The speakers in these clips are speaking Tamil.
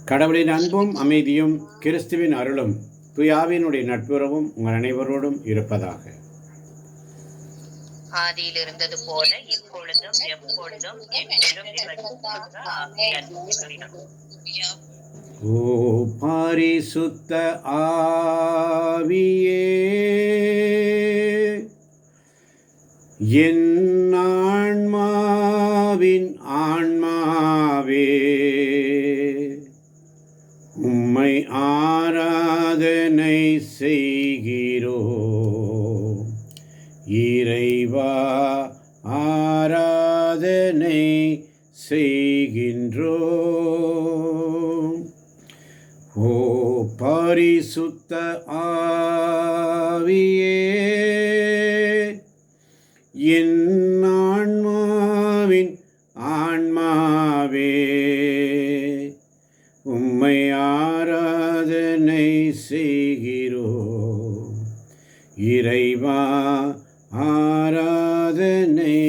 கடவுளின் அன்பும் அமைதியும் கிறிஸ்துவின் அருளும் துயாவினுடைய நட்புறவும் உங்கள் அனைவரோடும் இருப்பதாக. ஆதியில் இருந்தது போல இப்பொழுதும் எப்பொழுதும் ஓ பரிசுத்த ஆவியே, என் ஆன்மாவின் ஆன்மாவே, உம்மை ஆராதனை செய்கிறோம். இறைவா ஆராதனை செய்கின்றோம். ஓ பரிசுத்த ஆவியே, என் ஆன்மாவின் ஆன்மாவே, உம்மை ஆராதனை செய்கிறோம். இறைவா ஆராதனை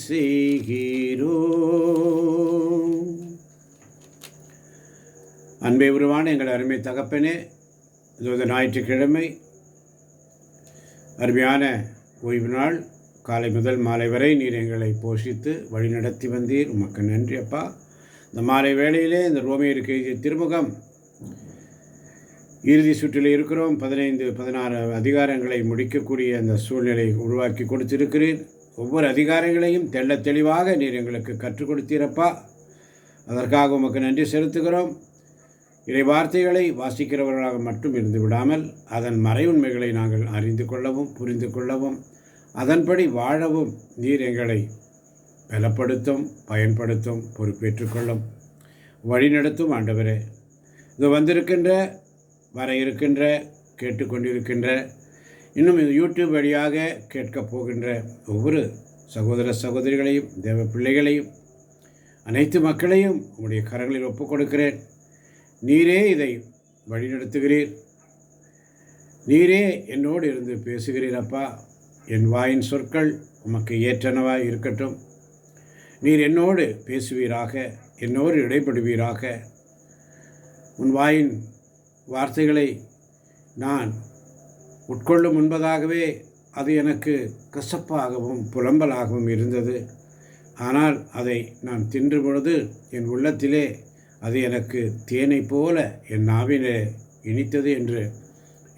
செய்கிறோம். அன்பே உருவான எங்கள் அருமை தகப்பனே, இது ஞாயிற்றுக்கிழமை அருமையான ஓய்வு நாள். காலை முதல் மாலை வரை நீர் எங்களை போஷித்து வழிநடத்தி வந்தீர். உமக்கு நன்றி அப்பா. இந்த மாலை வேளையிலே இந்த ரோமையருக்கு எழுதிய திருமுகம் இறுதி சுற்றில் இருக்கிறோம். 15-16 அதிகாரங்களை முடிக்கக்கூடிய அந்த சூழ்நிலை உருவாக்கி கொடுத்திருக்கிறீர். ஒவ்வொரு அதிகாரங்களையும் தெள்ள தெளிவாக நீர் எங்களுக்கு கற்றுக் கொடுத்தீரப்பா. அதற்காக உமக்கு நன்றி செலுத்துகிறோம். இறை வார்த்தைகளை வாசிக்கிறவர்களாக மட்டும் இருந்து விடாமல் அதன் மறைவுண்மைகளை நாங்கள் அறிந்து கொள்ளவும் புரிந்து கொள்ளவும் அதன்படி வாழவும் நீர் எங்களை பலப்படுத்தும், பயன்படுத்தும், பொறுப்பேற்றுக்கொள்ளும், வழிநடத்தும். ஆண்டவரே, இது வந்திருக்கின்ற, வர இருக்கின்ற, கேட்டுக்கொண்டிருக்கின்ற, இன்னும் இது யூடியூப் வழியாக கேட்கப் போகின்ற ஒவ்வொரு சகோதர சகோதரிகளையும், தேவ பிள்ளைகளையும், அனைத்து மக்களையும் உங்களுடைய கரங்களில் ஒப்புக் கொடுக்கிறேன். நீரே இதை வழிநடத்துகிறீர். நீரே என்னோடு இருந்து பேசுகிறீர் அப்பா. என் வாயின் சொற்கள் உமக்கு ஏற்றனவாய் இருக்கட்டும். நீர் என்னோடு பேசுவீராக, என்னோடு இடைப்படுவீராக. உன் வாயின் வார்த்தைகளை நான் உட்கொள்ளும் முன்பதாகவே அது எனக்கு கசப்பாகவும் புலம்பலாகவும் இருந்தது. ஆனால் அதை நான் தின்று பொழுது என் உள்ளத்திலே அது எனக்கு தேனை போல என் நாவிலே இனித்தது என்று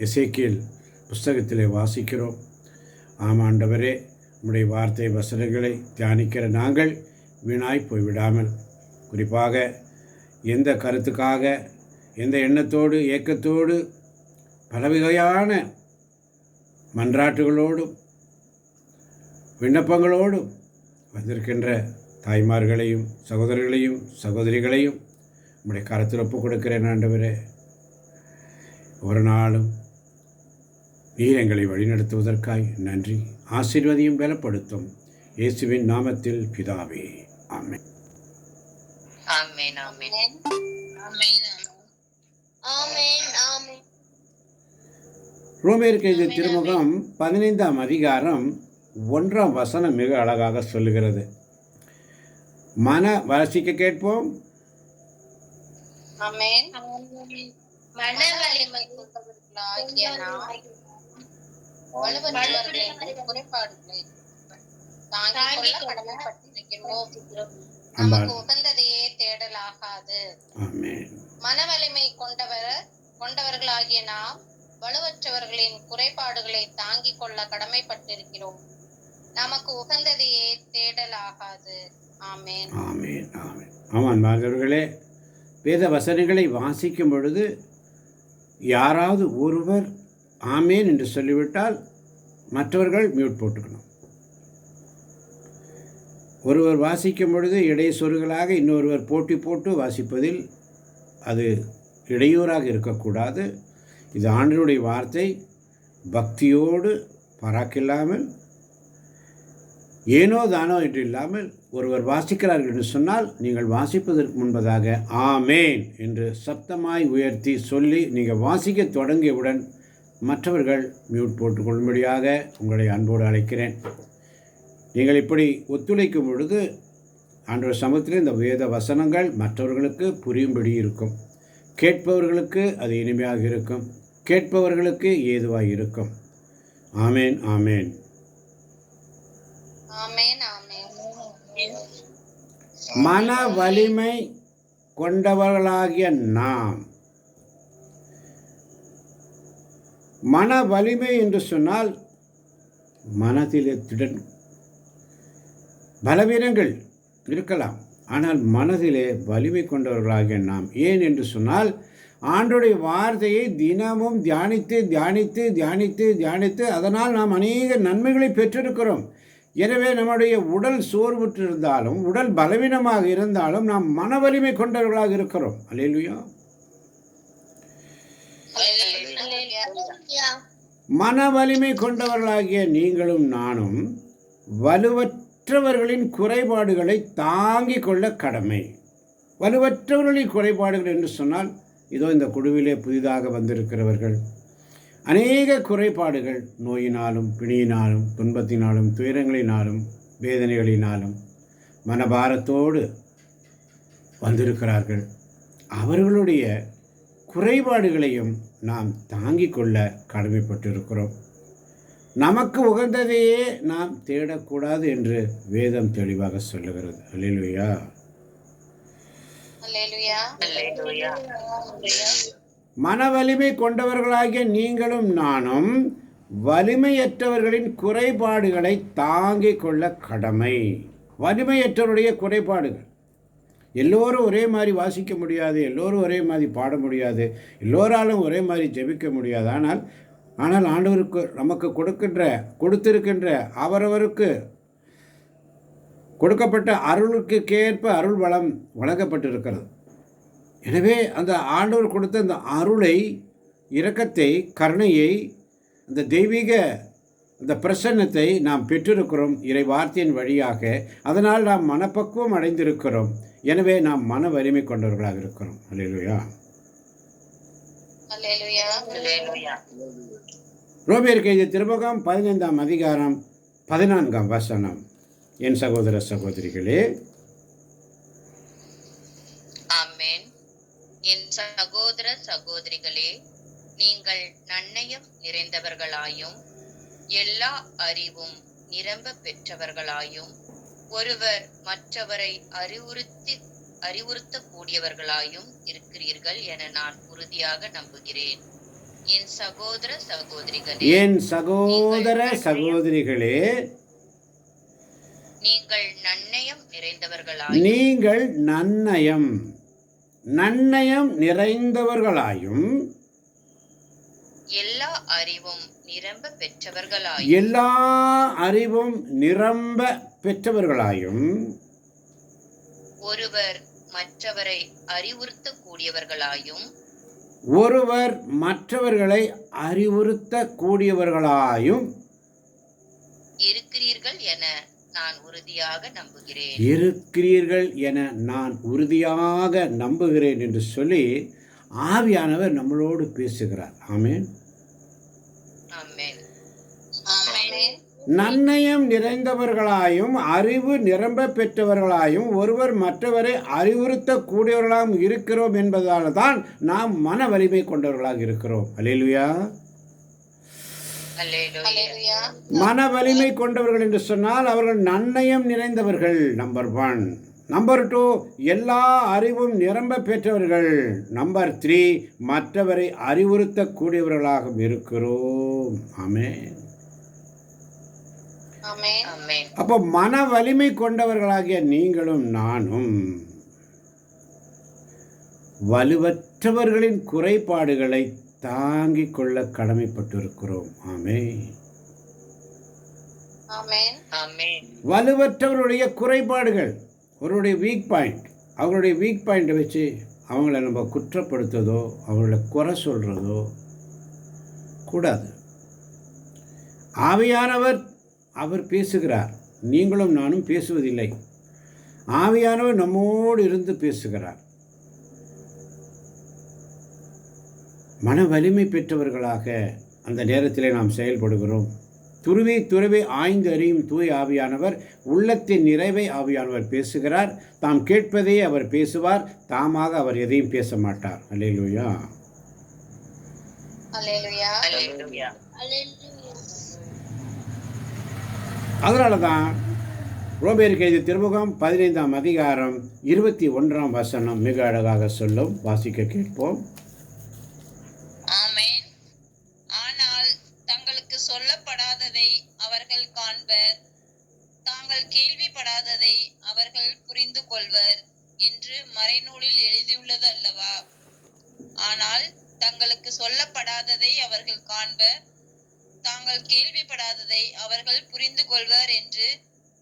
எசேக்கியேல் புஸ்தகத்திலே வாசிக்கிறோம். ஆமாண்டவரே, நம்முடைய வார்த்தை வசனங்களை தியானிக்கிற நாங்கள் வீணாய் போய்விடாமல், குறிப்பாக எந்த கருத்துக்காக, எந்த எண்ணத்தோடு, ஏக்கத்தோடு, பலவகையான மன்றாட்டுகளோடும் விண்ணப்பங்களோடும் வந்திருக்கின்ற தாய்மார்களையும் சகோதரர்களையும் சகோதரிகளையும் நம்முடைய கருத்தில் ஒப்புக் கொடுக்கிறேன். ஆண்டவரே, ஒரு நாளும் நீர் எங்களை வழிநடத்துவதற்காய் நன்றி. ஆசீர்வதியும் பலப்படுத்தும். இயேசுவின் நாமத்தில் பிதாவே, ஆமென். ஆமென். ஆமென். ரோமையருக்கு எழுதிய திருமுகம் 15ஆம் அதிகாரம் 1ஆம் வசனம் மிக அழகாக சொல்லுகிறது. வாசிக்க கேட்போம். உகந்ததையே தேடலாகாது. மனவலிமை கொண்டவர்களாகிய நாம் வலுவற்றவர்களின் குறைபாடுகளை தாங்கிக் கொள்ள கடமைப்பட்டிருக்கிறோம். நமக்கு உகந்ததையே தேடலாகாது. ஆமென். ஆமென். ஆமென். ஆமாம் மாணவர்களே, வேத வசனங்களை வாசிக்கும் பொழுது யாராவது ஒருவர் ஆமேன் என்று சொல்லிவிட்டால் மற்றவர்கள் மியூட் போட்டுக்கணும். ஒருவர் வாசிக்கும் பொழுது இடைச்சொருகளாக இன்னொருவர் போட்டி போட்டு வாசிப்பதில் அது இடையூறாக இருக்கக்கூடாது. இது ஆண்டவருடைய வார்த்தை. பக்தியோடு பராக்கில்லாமல் ஏனோ தானோ என்று இல்லாமல் ஒருவர் வாசிக்கிறார்கள் என்று சொன்னால் நீங்கள் வாசிப்பதற்கு முன்பதாக ஆமேன் என்று சப்தமாய் உயர்த்தி சொல்லி நீங்கள் வாசிக்க தொடங்கியவுடன் மற்றவர்கள் மியூட் போட்டுக்கொள்ளும்படியாக உங்களை அன்போடு அழைக்கிறேன். நீங்கள் இப்படி ஒத்துழைக்கும் பொழுது ஆண்டவர் சமூகத்தில் இந்த வேத வசனங்கள் மற்றவர்களுக்கு புரியும்படி இருக்கும். கேட்பவர்களுக்கு அது இனிமையாக இருக்கும், கேட்பவர்களுக்கு ஏதுவாக இருக்கும். ஆமேன், ஆமேன். ஆமென் ஆமென். மன வலிமை கொண்டவர்களாகிய நாம், மன வலிமை என்று சொன்னால் மனதிலே திடன், பலவீனங்கள் இருக்கலாம், ஆனால் மனதிலே வலிமை கொண்டவர்களாகிய நாம். ஏன் என்று சொன்னால் ஆண்டவருடைய வார்த்தையை தினமும் தியானித்து தியானித்து தியானித்து தியானித்து அதனால் நாம் அநேக நன்மைகளை பெற்றிருக்கிறோம். எனவே நம்முடைய உடல் சோர்வுற்றிருந்தாலும் உடல் பலவீனமாக இருந்தாலும் நாம் மன வலிமை கொண்டவர்களாக இருக்கிறோம். அல்லேலூயா. மன வலிமை கொண்டவர்களாகிய நீங்களும் நானும் வலுவற்றவர்களின் குறைபாடுகளை தாங்கிக் கொள்ள கடமை. வலுவற்றவர்களின் குறைபாடுகள் என்று சொன்னால் இதோ இந்த குழுவிலே புதிதாக வந்திருக்கிறவர்கள் அநேக குறைபாடுகள், நோயினாலும் பிணியினாலும் துன்பத்தினாலும் துயரங்களினாலும் வேதனைகளினாலும் மனபாரத்தோடு வந்திருக்கிறார்கள். அவர்களுடைய குறைபாடுகளையும் நாம் தாங்கிக் கொள்ள கடமைப்பட்டிருக்கிறோம். நமக்கு உகந்ததையே நாம் தேடக்கூடாது என்று வேதம் தெளிவாக சொல்லுகிறது. அல்லேலூயா. மன வலிமை கொண்டவர்களாகிய நீங்களும் நானும் வலிமையற்றவர்களின் குறைபாடுகளை தாங்கிக் கொள்ள கடமை. வலிமையற்றவருடைய குறைபாடுகள், எல்லோரும் ஒரே மாதிரி வாசிக்க முடியாது, எல்லோரும் ஒரே மாதிரி பாட முடியாது, எல்லோராலும் ஒரே மாதிரி ஜெபிக்க முடியாது. ஆனால் ஆண்டவருக்கு நமக்கு கொடுத்திருக்கின்ற அவரவருக்கு கொடுக்கப்பட்ட அருளுக்கேற்ப அருள் வளம் வழங்கப்பட்டிருக்கிறது. எனவே அந்த ஆண்டவர் கொடுத்த அந்த அருளை, இரக்கத்தை, கருணையை, அந்த தெய்வீக அந்த பிரசன்னத்தை நாம் பெற்றிருக்கிறோம் இறை வார்த்தையின் வழியாக. அதனால் நாம் மனப்பக்குவம் அடைந்திருக்கிறோம். எனவே நாம் மன வலிமை கொண்டவர்களாக இருக்கிறோம். அல்லேலூயா. ரோமேயருக்கு எழுதிய திருமுகம் 15ஆம் அதிகாரம் 14ஆம் வசனம். என் சகோதர சகோதரிகளே, ஆமென். என் சகோதர சகோதரிகளே, நீங்கள் நன்னயம் நிறைந்தவர்களாயும் எல்லா அறிவும் நிரம்ப பெற்றவர்களாயும் ஒருவர் மற்றவரை அறிவுறுத்தக்கூடியவர்களாயும் இருக்கிறீர்கள் என நான் உறுதியாக நம்புகிறேன். என் சகோதர சகோதரிகளே, நீங்கள் நன்னயம் நிறைந்தவர்களாயும் எல்லா அறிவும் நிரம்ப பெற்றவர்களாயும் ஒருவர் மற்றவரை அறிவுறுத்தக்கூடியவர்களாயும் இருக்கிறீர்கள் என நான் உறுதியாக நம்புகிறேன் என்று சொல்லி ஆவியானவர் நம்மளோடு பேசுகிறார். ஆமென். நன்னயம் நிறைந்தவர்களாயும் அறிவு நிரம்ப பெற்றவர்களாயும் ஒருவர் மற்றவரை அறிவுறுத்தக்கூடியவர்களாகவும் இருக்கிறோம் என்பதால் தான் நாம் மன வலிமை கொண்டவர்களாக இருக்கிறோம். அல்லேலூயா. மன வலிமை கொண்டவர்கள் என்று சொன்னால் அவர்கள் நன்னயம் நிறைந்தவர்கள், நம்பர் 1. நம்பர் 2, எல்லா அறிவும் நிரம்ப பெற்றவர்கள். நம்பர் 3, மற்றவரை அறிவுறுத்தக்கூடியவர்களாக இருக்கிறோம். ஆமென். அப்போ மன வலிமை கொண்டவர்களாகிய நீங்களும் நானும் வலுவற்றவர்களின் குறைபாடுகளை தாங்கிக் கொள்ள கடமைப்பட்டிருக்கிறோம். ஆமென். வலுவற்றவருடைய குறைபாடுகள், அவருடைய வீக் பாயிண்ட், அவங்களுடைய வீக் பாயிண்டை வச்சு அவங்கள நம்ம குற்றப்படுத்துறதோ அவங்கள குறை சொல்கிறதோ கூடாது. ஆவியானவர் அவர் பேசுகிறார், நீங்களும் நானும் பேசுவதில்லை. ஆவியானவர் நம்மோடு இருந்து பேசுகிறார். மன வலிமை பெற்றவர்களாக அந்த நேரத்தில் நாம் செயல்படுகிறோம். துருவி துருவி ஆய்ந்து அறியும் தூய் ஆவியானவர், உள்ளத்தின் நிறைவை ஆவியானவர் பேசுகிறார். தாம் கேட்பதே அவர் பேசுவார், தாமாக அவர் எதையும் பேச மாட்டார். அல்லேலூயா. அதனால தான் ரோமேயருக்கு எழுதிய திருமுகம் 15ஆம் அதிகாரம் 21ஆம் வசனம் மிக அழகாக சொல்லும். வாசிக்க கேட்போம். ஆமென். ஆனால் தங்களுக்கு சொல்லப்படாததை அவர்கள் காண்பர், தாங்கள் கேள்விப்படாததை அவர்கள் புரிந்து கொள்வர் என்று மறைநூலில் எழுதியுள்ளது அல்லவா? ஆனால் தங்களுக்கு சொல்லப்படாததை அவர்கள் காண்பர், தாங்கள் கேள்விப்படாததை அவர்கள் புரிந்து கொள்வர் என்று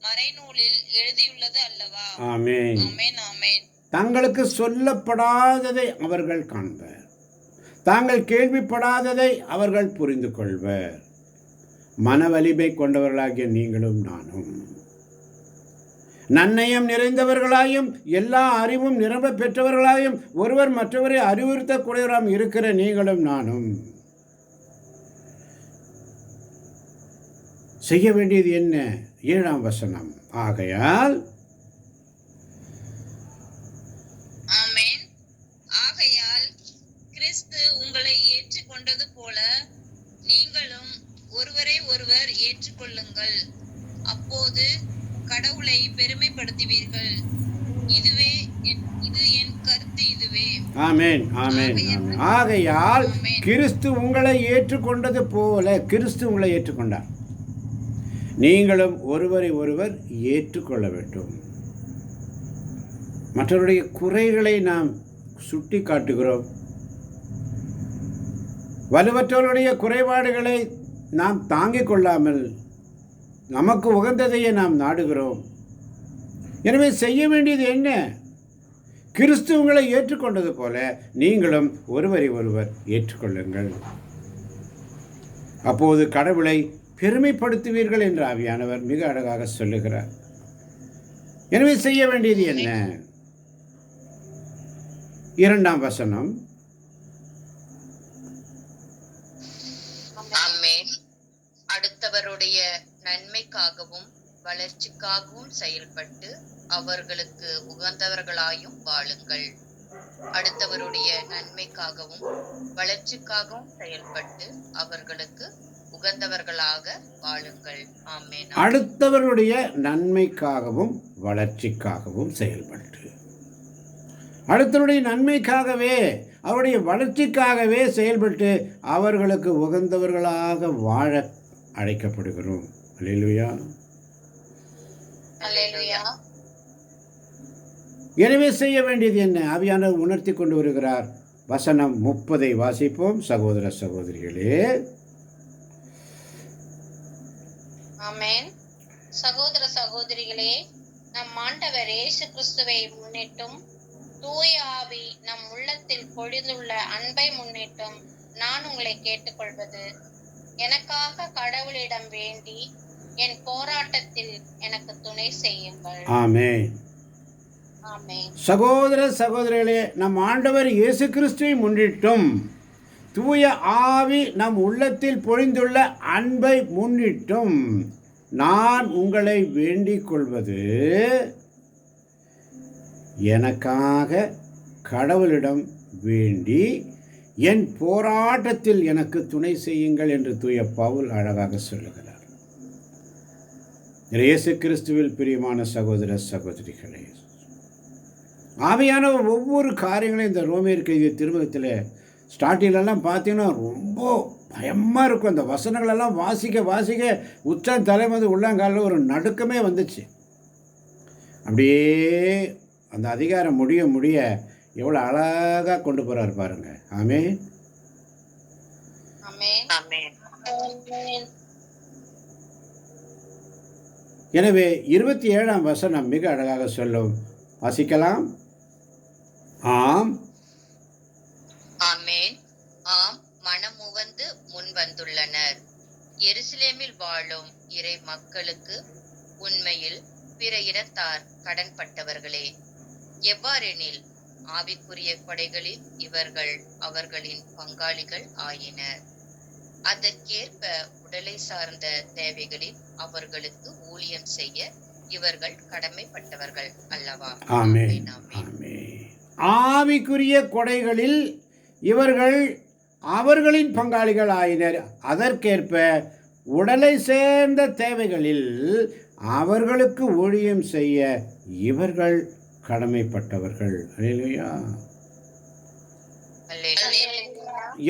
மறைநூலில் எழுதியுள்ளது அல்லவா? ஆமென். ஆமென். ஆமென். தங்களுக்கு சொல்லப்படாததை அவர்கள் காண்பர், தாங்கள் கேள்விப்படாததை அவர்கள் புரிந்து கொள்வர். மன வலிமை கொண்டவர்களாகிய நீங்களும் நானும், நன்னயம் நிறைந்தவர்களாயும் எல்லா அறிவும் நிரம்ப பெற்றவர்களாயும் ஒருவர் மற்றவரை அறிவுறுத்தக்கூடியவராம் இருக்கிற நீங்களும் நானும் செய்ய வேண்டியது என்ன? 7ஆம் வசனம். ஆகையால் ஆமென். ஆகையால் கிறிஸ்து உங்களை ஏற்றுக்கொண்டது போல நீங்களும் ஒருவரை ஒருவர் ஏற்றுக்கொள்ளுங்கள், அப்போது கடவுளை பெருமைப்படுத்துவீர்கள். இது என் கருத்து இதுவே. ஆமென். ஆமென். ஆமென். ஆகையால் கிறிஸ்து உங்களை ஏற்றுக்கொண்டது போல, கிறிஸ்து உங்களை ஏற்றுக்கொண்டார், நீங்களும் ஒருவரை ஒருவர் ஏற்றுக்கொள்ள வேண்டும். மற்றவருடைய குறைகளை நாம் சுட்டி காட்டுகிறோம், வலுவற்றவருடைய குறைபாடுகளை நாம் தாங்கிக் கொள்ளாமல் நமக்கு உகந்ததையே நாம் நாடுகிறோம். எனவே செய்ய வேண்டியது என்ன? கிறிஸ்து உங்களை ஏற்றுக்கொண்டது போல நீங்களும் ஒருவரை ஒருவர் ஏற்றுக்கொள்ளுங்கள், அப்போது கடவுளை பெருமைப்படுத்துவீர்கள் என்று ஆவியானவர் மிக அழகாக சொல்லுகிறார். எனவே செய்ய வேண்டியது என்ன? 2ஆம் வசனம். ஆமென். அடுத்தவருடைய நன்மைக்காகவும் வளர்ச்சிக்காகவும் செயல்பட்டு அவர்களுக்கு உகந்தவர்களாயும் வாழுங்கள். அடுத்தவருடைய நன்மைக்காகவும் வளர்ச்சிக்காகவும் செயல்பட்டு அவர்களுக்கு உகந்தவர்களாக வாழுங்கள். ஆமென். அடுத்தவருடைய நன்மைக்காகவும் வளர்ச்சிக்காகவும் செயல்பட்டு, அடுத்தவருடைய நன்மைக்காகவே அவருடைய வளர்ச்சிக்காகவே செயல்பட்டு அவர்களுக்கு உகந்தவர்களாக வாழ அழைக்கப்படுகிறோம். அல்லேலூயா. அல்லேலூயா. எனவே செய்ய வேண்டியது என்ன? ஆவியானவர் உணர்த்தி கொண்டு வருகிறார். வசனம் 30 வாசிப்போம் சகோதர சகோதரிகளே. ஆமென். சகோதர சகோதரிகளே, நம் ஆண்டவர் இயேசு கிறிஸ்துவை முன்னிட்டும் தூய ஆவி நம் உள்ளத்தில் பொழிந்துள்ள அன்பை முன்னிட்டும் நான் உங்களை கேட்டுக்கொள்வது, எனக்காக கடவுளிடம் வேண்டி என் போராட்டத்தில் எனக்கு துணை செய்யுங்கள். ஆமென். ஆமென். சகோதர சகோதரிகளே, நம் ஆண்டவர் இயேசு கிறிஸ்துவை முன்னிட்டும் தூய ஆவி நம் உள்ளத்தில் பொழிந்துள்ள அன்பை முன்னிட்டும் நான் உங்களை வேண்டிக் கொள்வது, எனக்காக கடவுளிடம் வேண்டி என் போராட்டத்தில் எனக்கு துணை செய்யுங்கள் என்று தூய பவுல் அழகாக சொல்லுகிறார். இயேசு கிறிஸ்துவில் பிரியமான சகோதர சகோதரிகளே, ஆவியானவர் ஒவ்வொரு காரியங்களையும் இந்த ரோமேயருக்கு எழுதிய திருமுகத்தில் ஸ்டார்டிங்லலாம் பார்த்தீங்கன்னா ரொம்ப பயமாக இருக்கும். அந்த வசனங்களெல்லாம் வாசிக்க வாசிக்க உச்சம் தலைமது உள்ளங்காலில் ஒரு நடுக்கமே வந்துச்சு. அப்படியே அந்த அதிகாரம் முடிய முடிய எவ்வளோ அழகாக கொண்டு போகிறார் பாருங்க. ஆமென். ஆமென். ஆமென். எனவே 27ஆம் வசனம் மிக அழகாக சொல்லும். வாசிக்கலாம். ஆம். ஆமென். ஆம், மனமுவந்து முன் வந்துள்ளனர். எருசலேமில் வாழும் இறை மக்களுக்கு உண்மையில் பிற இனத்தார் கடன்பட்டவர்களே. எவ்வாறெனில் ஆவிக்குரிய கொடைகளில் இவர்கள் அவர்களின் பங்காளிகள் ஆயினர். அதற்கேற்ப உடலை சார்ந்த தேவைகளில் அவர்களுக்கு ஊழியம் செய்ய இவர்கள் கடமைப்பட்டவர்கள் அல்லவா? ஆமென். ஆமென். ஆவிக்குரிய கொடைகளில் இவர்கள் அவர்களின் பங்காளிகள் ஆயினர். அதற்கேற்ப உடலை சேர்ந்த தேவைகளில் அவர்களுக்கு ஊழியம் செய்ய இவர்கள் கடமைப்பட்டவர்கள். அல்லேலூயா.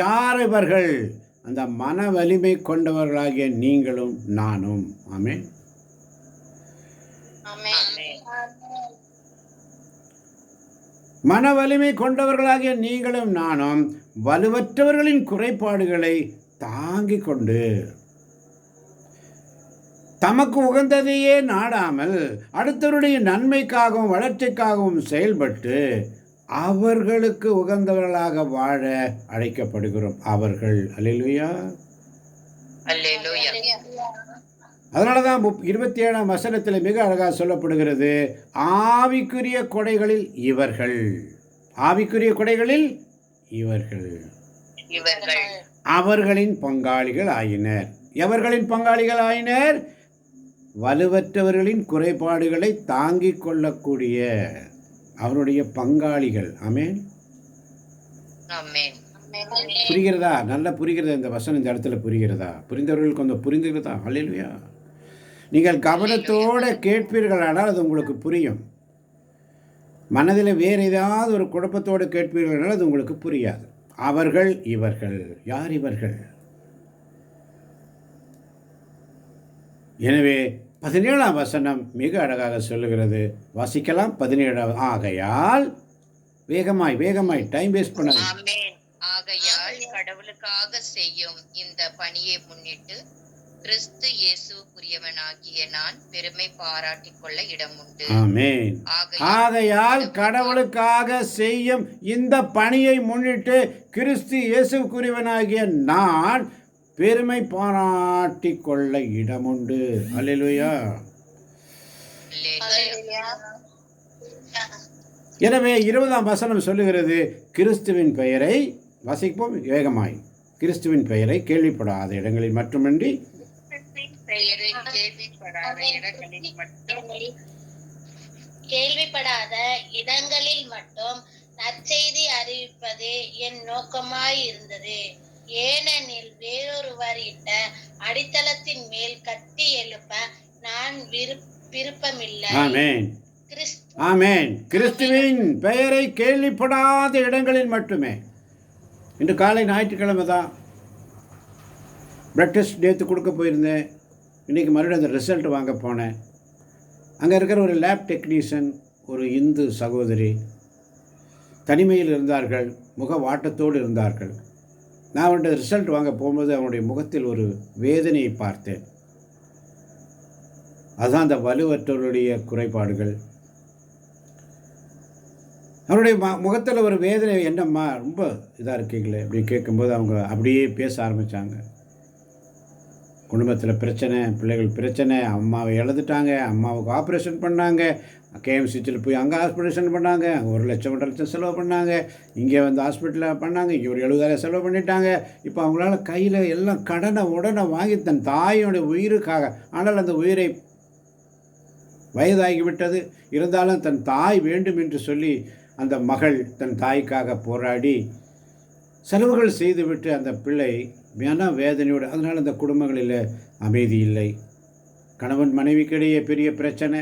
யார் இவர்கள்? அந்த மன வலிமை கொண்டவர்களாகிய நீங்களும் நானும். ஆமென். மன வலிமை கொண்டவர்களாகிய நீங்களும் நானும் வலுவற்றவர்களின் குறைபாடுகளை தாங்கிக் கொண்டு தமக்கு உகந்ததையே நாடாமல் அடுத்தவருடைய நன்மைக்காகவும் வளர்ச்சிக்காகவும் செயல்பட்டு அவர்களுக்கு உகந்தவர்களாக வாழ அழைக்கப்படுகிறோம். அவர்கள். அல்லேலூயா. அதனால தான் 27ஆம் வசனத்தில் மிக அழகாக சொல்லப்படுகிறது, ஆவிக்குரிய கொடைகளில் இவர்கள். ஆவிக்குரிய கொடைகளில் இவர்கள் அவர்களின் பங்காளிகள் ஆயினர். எவர்களின் பங்காளிகள் ஆயினர்? வலுவற்றவர்களின் குறைபாடுகளை தாங்கிக் கொள்ளக்கூடிய அவருடைய பங்காளிகள். ஆமென். புரிகிறதா? நல்லா புரிகிறதா? இந்த வசனம் இந்த இடத்துல புரிகிறதா? புரிந்தவர்களுக்கு கொஞ்சம் புரிந்துகிறதா? அல்லேலூயா. நீங்கள் கவனத்தோடு கேட்பீர்களானால் அது உங்களுக்கு புரியும். மனதில் வேறு ஏதாவது ஒரு குழப்பத்தோடு கேட்பீர்களானால் அது உங்களுக்கு புரியாது. அவர்கள் இவர்கள். யார் இவர்கள்? எனவே 17ஆம் வசனம் மிக அழகாக சொல்லுகிறது. வாசிக்கலாம். 17. ஆகையால் வேகமாய் டைம் வேஸ்ட் பண்ணாது. ஆகையால் கடவுளுக்காக செய்யும் இந்த பணியை முன்னிட்டு கிறிஸ்து இயேசுக்குரியவனாகிய நான் பெருமை பாராட்டிக் கொள்ள இடம் உண்டு. ஆமென். ஆகையால் கடவுளுக்காக செய்யும் இந்த பணியை முன்னிட்டு கிறிஸ்து இயேசுக்குரியவனாகிய நான் பெருமை பாராட்டிக் கொள்ள இடமுண்டு. அல்லேலூயா. எனவே 20ஆம் வசனம் சொல்லுகிறது, கிறிஸ்துவின் பெயரை வாசிப்போம் வேகமாய். கிறிஸ்துவின் பெயரை கேள்விப்படாத இடங்களில் மட்டுமின்றி கேள்விப்படாத இடங்களில் மட்டும் நற்செய்தி அறிவிப்பதே என் நோக்கமாய் இருந்தது. ஏனெனில் வேறொருவர் இட்ட அடித்தளத்தின் மேல் கட்டி எழுப்ப நான் விருப்பமில்லை. ஆமென். ஆமென். கிறிஸ்துவின் பெயரை கேள்விப்படாத இடங்களில் மட்டுமே. இன்று காலை ஞாயிற்றுக்கிழமை தான் பிளட் டெஸ்ட் நேற்று கொடுக்க போயிருந்தேன். இன்றைக்கி மறுபடியும் அந்த ரிசல்ட் வாங்க போனேன். அங்கே இருக்கிற ஒரு லேப் டெக்னீஷியன், ஒரு இந்து சகோதரி தனிமையில் இருந்தார்கள், முக வாட்டத்தோடு இருந்தார்கள். நான் அவனுடைய ரிசல்ட் வாங்க போகும்போது அவனுடைய முகத்தில் ஒரு வேதனையை பார்த்தேன். அதுதான் அந்த வலுவற்றவருடைய குறைபாடுகள். அவருடைய முகத்தில் ஒரு வேதனை, என்னம்மா ரொம்ப இதாக இருக்கீங்களே அப்படின்னு கேட்கும்போது அவங்க அப்படியே பேச ஆரம்பித்தாங்க. குடும்பத்தில் பிரச்சனை, பிள்ளைகள் பிரச்சனை, அம்மாவை இழந்துட்டாங்க, அம்மாவுக்கு ஆப்ரேஷன் பண்ணாங்க, கேஎம்சிச்சில் போய் அங்கே ஆப்ரேஷன் பண்ணாங்க, அங்கே 1,00,000 1,00,000 செலவு பண்ணாங்க, இங்கே வந்து ஹாஸ்பிட்டலில் பண்ணாங்க, இங்கே ஒரு 70,000 செலவு பண்ணிட்டாங்க. இப்போ அவங்களால கையில் எல்லாம் கடனை உடனே வாங்கி தன் தாயோடைய உயிருக்காக, ஆனால் அந்த உயிரை வயதாகிவிட்டது, இருந்தாலும் தன் தாய் வேண்டும் என்று சொல்லி அந்த மகள் தன் தாய்க்காக போராடி செலவுகள் செய்துவிட்டு அந்த பிள்ளை மன வேதனையோடு, அதனால் அந்த குடும்பங்களில் அமைதி இல்லை. கணவன் மனைவிக்கிடையே பெரிய பிரச்சனை.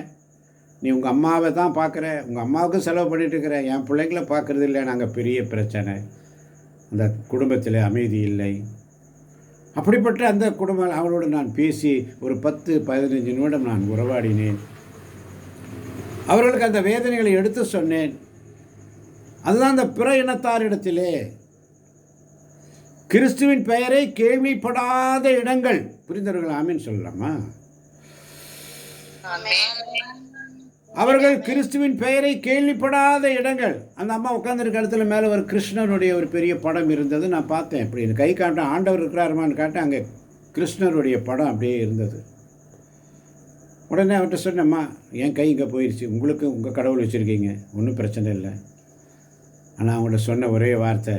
நீ உங்கள் அம்மாவை தான் பார்க்குற, உங்கள் அம்மாவுக்கும் செலவு பண்ணிட்டு இருக்கிற, என் பிள்ளைங்களை பார்க்குறது இல்லை, நாங்கள் பெரிய பிரச்சனை. அந்த குடும்பத்தில் அமைதி இல்லை. அப்படிப்பட்ட அந்த குடும்பம் அவளோடு நான் பேசி ஒரு 10-15 நிமிடம் நான் உறவாடினேன். அவர்களுக்கு அந்த வேதனைகளை எடுத்து சொன்னேன். அதுதான் அந்த பிற இனத்தாரிடத்திலே கிறிஸ்துவின் பெயரை கேள்விப்படாத இடங்கள். புரிந்தவர்கள் ஆமீன் சொல்லலாமா? அவர்கள் கிறிஸ்துவின் பெயரை கேள்விப்படாத இடங்கள். அந்த அம்மா உட்காந்துருக்க இடத்துல மேலே ஒரு கிருஷ்ணருடைய ஒரு பெரிய படம் இருந்தது. நான் பார்த்தேன். இப்படி கை காட்டேன், ஆண்டவர் இருக்கிறாருமான்னு காட்டேன். அங்கே கிருஷ்ணருடைய படம் அப்படியே இருந்தது. உடனே அவர்கிட்ட சொன்னேம்மா, என் கை இங்கே போயிடுச்சு, உங்களுக்கு உங்கள் கடவுள் வச்சுருக்கீங்க, ஒன்றும் பிரச்சனை இல்லை. ஆனால் அவங்கள்ட்ட சொன்ன ஒரே வார்த்தை,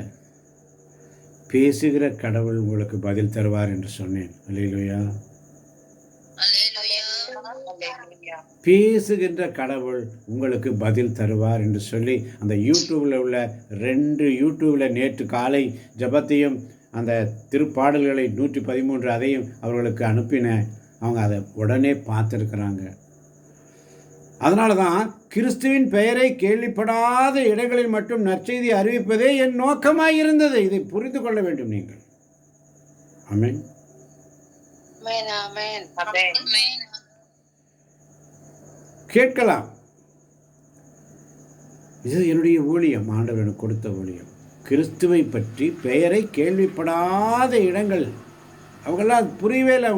பேசுகிற கடவுள் உங்களுக்கு பதில் தருவார் என்று சொன்னேன். அல்லேலூயா. பேசுகின்ற கடவுள் உங்களுக்கு பதில் தருவார் என்று சொல்லி அந்த யூடியூப்பில் உள்ள 2 யூடியூப்பில் நேற்று காலை ஜபத்தையும் அந்த திருப்பாடல்களை 113 அதையும் அவர்களுக்கு அனுப்பினேன். அவங்க அதை உடனே பார்த்துருக்குறாங்க. அதனால தான் கிறிஸ்துவின் பெயரை கேள்விப்படாத இடங்களில் மட்டும் நற்செய்தி அறிவிப்பதே என் நோக்கமாக இருந்தது. இதை புரிந்து கொள்ள வேண்டும் நீங்கள். ஆமென். கேட்கலாம். இது என்னுடைய ஊழியம், ஆண்டவர் எனக்கு கொடுத்த ஊழியம். கிறிஸ்துவை பற்றி பெயரை கேள்விப்படாத இடங்கள், அவங்கெல்லாம் புரியவே இல்லை.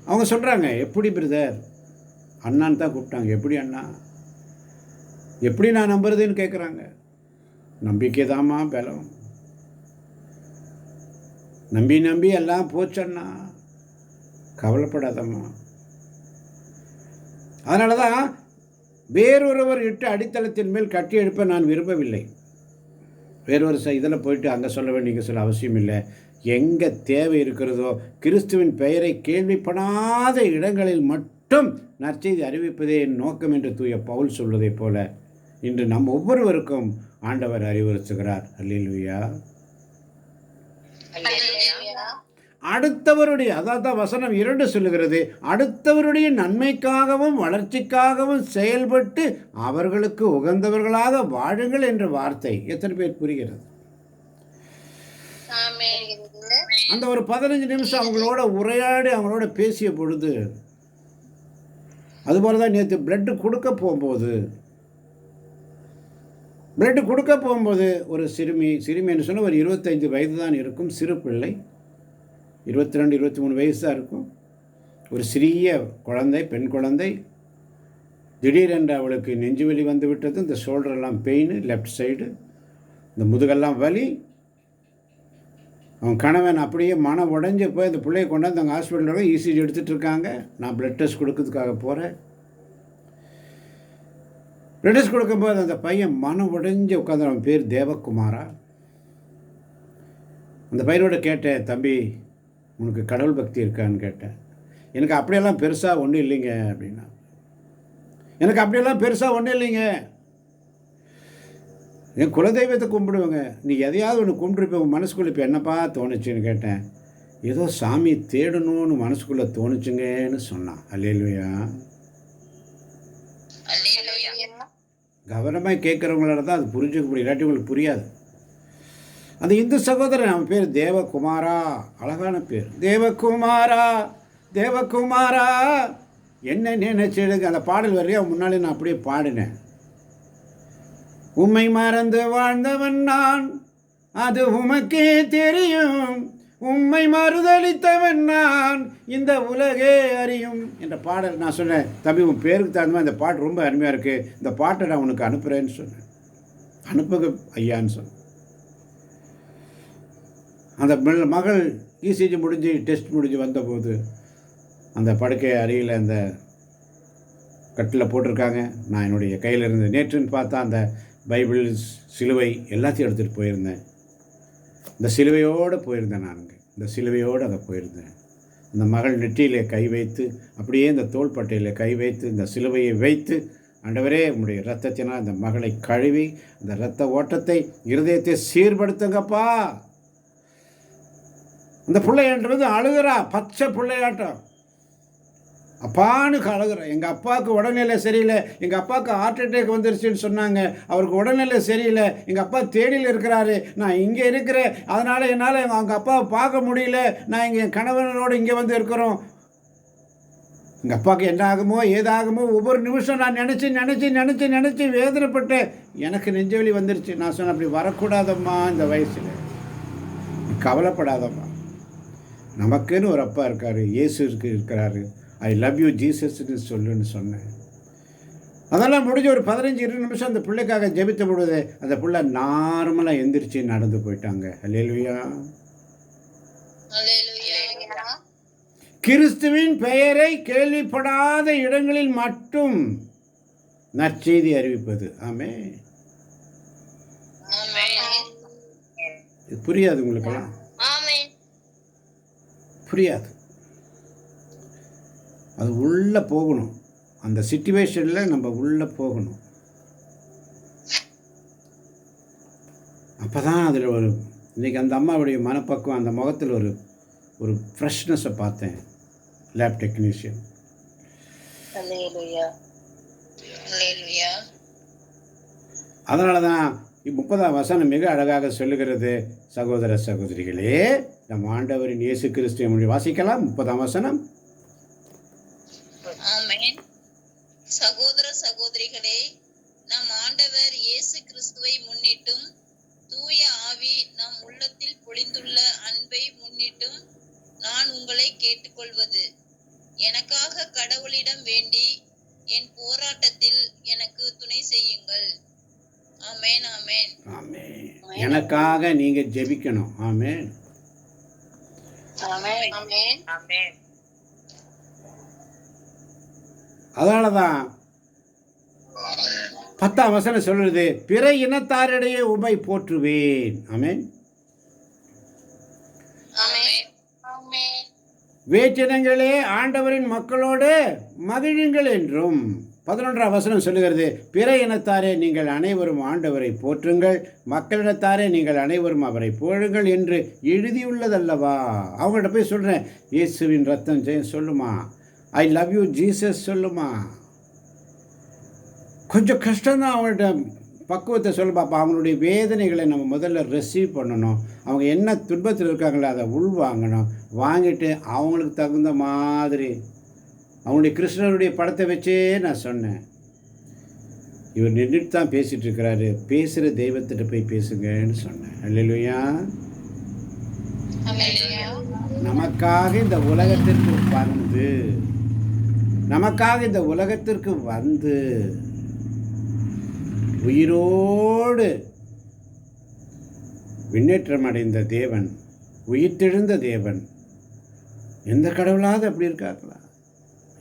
அவங்க சொல்கிறாங்க, எப்படி பிரதர் அண்ணான்னு தான் கூப்பிட்டாங்க, எப்படி அண்ணா, எப்படி நான் நம்புறதுன்னு கேட்குறாங்க. நம்பிக்கை தாம்மா பலம், நம்பி நம்பி எல்லாம் போச்சண்ணா, கவலைப்படாதம்மா. அதனால தான் வேறொருவர் இட்டு அடித்தளத்தின் மேல் கட்டி எழுப்ப நான் விரும்பவில்லை. வேறொரு இதில் போயிட்டு அங்கே சொல்ல வேண்டிய சொல்ல அவசியம் இல்லை. எங்கே தேவை இருக்கிறதோ கிறிஸ்துவின் பெயரை கேள்விப்படாத இடங்களில் மட்டும் நற்செய்தி அறிவிப்பதே என் நோக்கம் என்று தூய பவுல் சொல்வதைப் போல இன்று நம் ஒவ்வொருவருக்கும் ஆண்டவர் அறிவுறுத்துகிறார். அல்லேலூயா. அடுத்தவருடைய, அதாவது வசனம் 2 சொல்லுகிறது, அடுத்தவருடைய நன்மைக்காகவும் வளர்ச்சிக்காகவும் செயல்பட்டு அவர்களுக்கு உகந்தவர்களாக வாழுங்கள் என்ற வார்த்தை எத்தனை பேர் புரிகிறது? அந்த ஒரு 15 நிமிஷம் அவங்களோட உரையாடி அவங்களோட பேசிய பொழுது, அதுபோல தான் நேற்று பிளட்டு கொடுக்க போகும்போது ஒரு சிறுமின்னு சொன்னால் ஒரு 25 வயது தான் இருக்கும், சிறு பிள்ளை, 22 23 வயசு தான் இருக்கும். ஒரு சிறிய குழந்தை, பெண் குழந்தை. திடீரென்று அவளுக்கு நெஞ்சு வலி வந்து விட்டது. இந்த ஷோல்டரெல்லாம் பெயின், லெஃப்ட் சைடு, இந்த முதுகெல்லாம் வலி. அவன் கணவன் அப்படியே மனம் உடஞ்சி போய் அந்த பிள்ளையை கொண்டாந்து அங்கே ஹாஸ்பிட்டலில் இசிஜி எடுத்துகிட்டு இருக்காங்க. நான் பிளட் டெஸ்ட் கொடுக்கறதுக்காக போகிறேன். பிளட் டெஸ்ட் கொடுக்கும்போது அந்த பையன் மனம் உடஞ்சி உட்காந்து, அவன் பேர் தேவகுமாரா. அந்த பையனோட கேட்டேன், தம்பி உனக்கு கடவுள் பக்தி இருக்கான்னு கேட்டேன். எனக்கு அப்படியெல்லாம் பெருசாக ஒன்றும் இல்லைங்க அப்படின்னா. எனக்கு அப்படியெல்லாம் பெருசாக ஒன்றும் இல்லைங்க, என் குலதெய்வத்தை கும்பிடுவேங்க. நீ எதையாவது ஒன்று கும்பிட்டுருப்ப, உன் மனசுக்குள்ளே இப்போ என்னப்பா தோணுச்சுன்னு கேட்டேன். ஏதோ சாமி தேடணும்னு மனசுக்குள்ளே தோணுச்சுங்கன்னு சொன்னான். அல்லேலூயா. கவனமாக கேட்குறவங்களால தான் அது புரிஞ்சுக்க முடியும், இல்லாட்டி உங்களுக்கு புரியாது. அந்த இந்து சகோதரன், அவன் பேர் தேவகுமாரா, அழகான பேர். தேவகுமாரா என்ன நினைச்சிடுங்க. அந்த பாடல் வரையும் அவன் முன்னாலே நான் அப்படியே பாடினேன். உம்மை மறந்து வாழ்ந்தவன் நான், அது உமக்கே தெரியும். உம்மை மறுதளித்தவன் நான், இந்த உலகே அறியும் என்ற பாடல். நான் சொன்னேன், தம்பி உன் பேருக்கு தகுந்த மாதிரி இந்த பாட்டு ரொம்ப அருமையாக இருக்குது, இந்த பாட்டை நான் உனக்கு அனுப்புகிறேன்னு சொன்னேன். அனுப்புக ஐயான்னு சொன்னேன். அந்த மகள் இசிஜி முடிஞ்சு டெஸ்ட் முடிஞ்சு வந்தபோது அந்த படுக்கை அருகில் அந்த கட்டில் போட்டிருக்காங்க. நான் என்னுடைய கையில் இருந்த நேற்றுன்னு பார்த்தா அந்த பைபிள், சிலுவை எல்லாத்தையும் எடுத்துகிட்டு போயிருந்தேன். இந்த சிலுவையோடு போயிருந்தேன். நான் இந்த சிலுவையோடு அங்கே போயிருந்தேன். அந்த மகள் நெற்றியிலே கை வைத்து, அப்படியே இந்த தோள்பட்டையில் கை வைத்து, இந்த சிலுவையை வைத்து, ஆண்டவரே உம்முடைய இரத்தத்தினால் அந்த மகளை கழுவி அந்த இரத்த ஓட்டத்தை, இருதயத்தை சீர்படுத்துங்கப்பா. அந்த பிள்ளைன்றது அழுகிறா, பச்சை பிள்ளையாட்டம், அப்பான்னு அழுகிறா. எங்கள் அப்பாவுக்கு உடல்நிலை சரியில்லை, எங்கள் அப்பாவுக்கு ஹார்ட் அட்டாக் வந்துருச்சுன்னு சொன்னாங்க, அவருக்கு உடல்நிலை சரியில்லை, எங்கள் அப்பா தேடியில் இருக்கிறாரு, நான் இங்கே இருக்கிறேன், அதனால் என்னால் அவங்க அப்பாவை பார்க்க முடியல, நான் இங்கே என் கணவனோடு இங்கே வந்து இருக்கிறோம். எங்கள் அப்பாவுக்கு என்ன ஆகுமோ ஏதாகுமோ ஒவ்வொரு நிமிஷம் நான் நினச்சி வேதனைப்பட்டேன். எனக்கு நெஞ்சவலி வந்துருச்சு. நான் சொன்னேன், அப்படி வரக்கூடாதம்மா, இந்த வயசில் கவலைப்படாதம்மா, நமக்குன்னு ஒரு அப்பா இருக்கார், இயேசு இருக்கிறாரு, ஐ லவ் யூ ஜீசஸ்ன்னு சொல்லுன்னு சொன்னேன். அதெல்லாம் முடிஞ்ச ஒரு 15-20 நிமிஷம் அந்த பிள்ளைக்காக ஜெபித்த பொழுது அந்த பிள்ளை நார்மலாக எந்திரிச்சு நடந்து போயிட்டாங்க. அல்லேலூயா. கிறிஸ்துவின் பெயரை கேள்விப்படாத இடங்களில் மட்டும் நற்செய்தி அறிவிப்பது. ஆமென். இது புரியாது உங்களுக்கெல்லாம், ஆமென். புரியாது. அது உள்ளே போகணும், அந்த சிச்சுவேஷனில் நம்ம உள்ளே போகணும். அப்போ தான் அதில் ஒரு இன்றைக்கி அந்த அம்மாவுடைய மனப்பக்குவம், அந்த முகத்தில் ஒரு ஒரு ஃப்ரெஷ்னஸை பார்த்தேன். Lab technician. அல்லேலூயா. அல்லேலூயா. அதனால தான் 30ஆம் வசனம் மிக அழகாக சொல்லுகிறது. சகோதர சகோதரிகளே, நம் ஆண்டவரின் இயேசு கிறிஸ்துவை மொழி வாசிக்கலாம். 30ஆம் வசனம். ஆமென். சகோதர சகோதரிகளே, நம் ஆண்டவர் இயேசு கிறிஸ்துவை முன்னிட்டும் தூய ஆவி நம் உள்ளத்தில் பொழிந்துள்ள அன்பை முன்னிட்டும் நான் உங்களை கேட்டுக்கொள்வது, எனக்காக கடவுளிடம் வேண்டி என் போராட்டத்தில் எனக்கு துணை செய்யுங்கள். ஆமென். ஆமென். ஆமென். எனக்காக நீங்கள் ஜெபிக்கணும். ஆமென். ஆமென். ஆமென். ஆமென். அதனால தான் 10ஆம் வசனம் சொல்லுது, பிற இனத்தாரிடையே உமை போற்றுவேன். ஆமென். ஆமென். ஆமென். வேற்றினங்களே ஆண்டவரின் மக்களோடு மகிழுங்கள் என்றும். 11ஆம் வசனம் சொல்லுகிறது, பிற இனத்தாரே நீங்கள் அனைவரும் ஆண்டவரை போற்றுங்கள், மக்களிடத்தாரே நீங்கள் அனைவரும் அவரை புகழுங்கள் என்று எழுதியுள்ளதல்லவா. அவங்கள்ட்ட போய் சொல்கிறேன், இயேசுவின் ரத்தம் ஜெயம் சொல்லுமா, ஐ லவ் யூ ஜீசஸ் சொல்லுமா. கொஞ்சம் கஷ்டம்தான் அவங்கள்ட்ட பக்குவத்தை சொல்ல பார்ப்போம். அவங்களுடைய வேதனைகளை நம்ம முதல்ல ரிசீவ் பண்ணணும். அவங்க என்ன துன்பத்தில் இருக்காங்களோ அதை உள்வாங்கணும். வாங்கிட்டு அவங்களுக்கு தகுந்த மாதிரி அவங்களுடைய கிருஷ்ணருடைய படத்தை வச்சே நான் சொன்னேன், இவர் நின்றுட்டு தான் பேசிகிட்டு இருக்கிறாரு, பேசுகிற தெய்வத்திட்ட போய் பேசுங்கன்னு சொன்னேன். அல்லேலூயா. அல்லேலூயா. நமக்காக இந்த உலகத்திற்கு வந்து உயிரோடு விண்ணேற்றம் அடைந்த தேவன், உயிர்த்தெழுந்த தேவன், எந்த கடவுளாவது அப்படி இருக்காங்களா?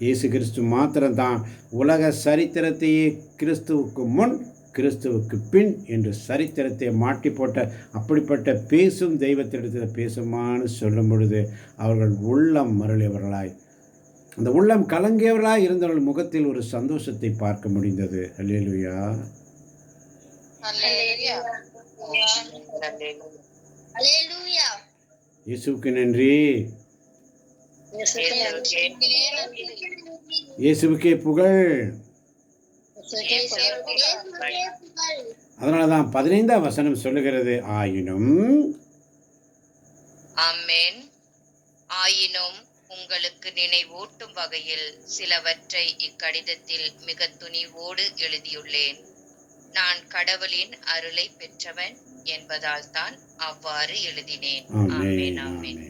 இயேசு கிறிஸ்து மாத்திரம்தான் உலக சரித்திரத்தையே கிறிஸ்துவுக்கு முன் கிறிஸ்துவுக்கு பின் என்று சரித்திரத்தை மாட்டி போட்ட அப்படிப்பட்ட பேசும் தெய்வத்திடத்தில் பேசுமான்னு சொல்லும் பொழுது அவர்கள் உள்ளம் மருளியவர்களாய், அந்த உள்ளம் கலங்கியவர்களாய் இருந்தவர்கள் முகத்தில் ஒரு சந்தோஷத்தை பார்க்க முடிந்தது. அல்லேலூயா. அல்லேலூயா. அல்லேலூயா. இயேசுவுக்கு நன்றி, இயேசுவுக்கே புகழ். அதனால தான் 15ஆம் வசனம் சொல்லுகிறது, ஆயினும் ஆமென். ஆயினும் உங்களுக்கு நினைவூட்டும் வகையில் சிலவற்றை இக்கடிதத்தில் மிக துணிவோடு எழுதியுள்ளேன். நான் கடவுளின் அருளை பெற்றவன் என்பதால் தான் அவ்வாறு எழுதினேன். ஆமென். ஆமென்.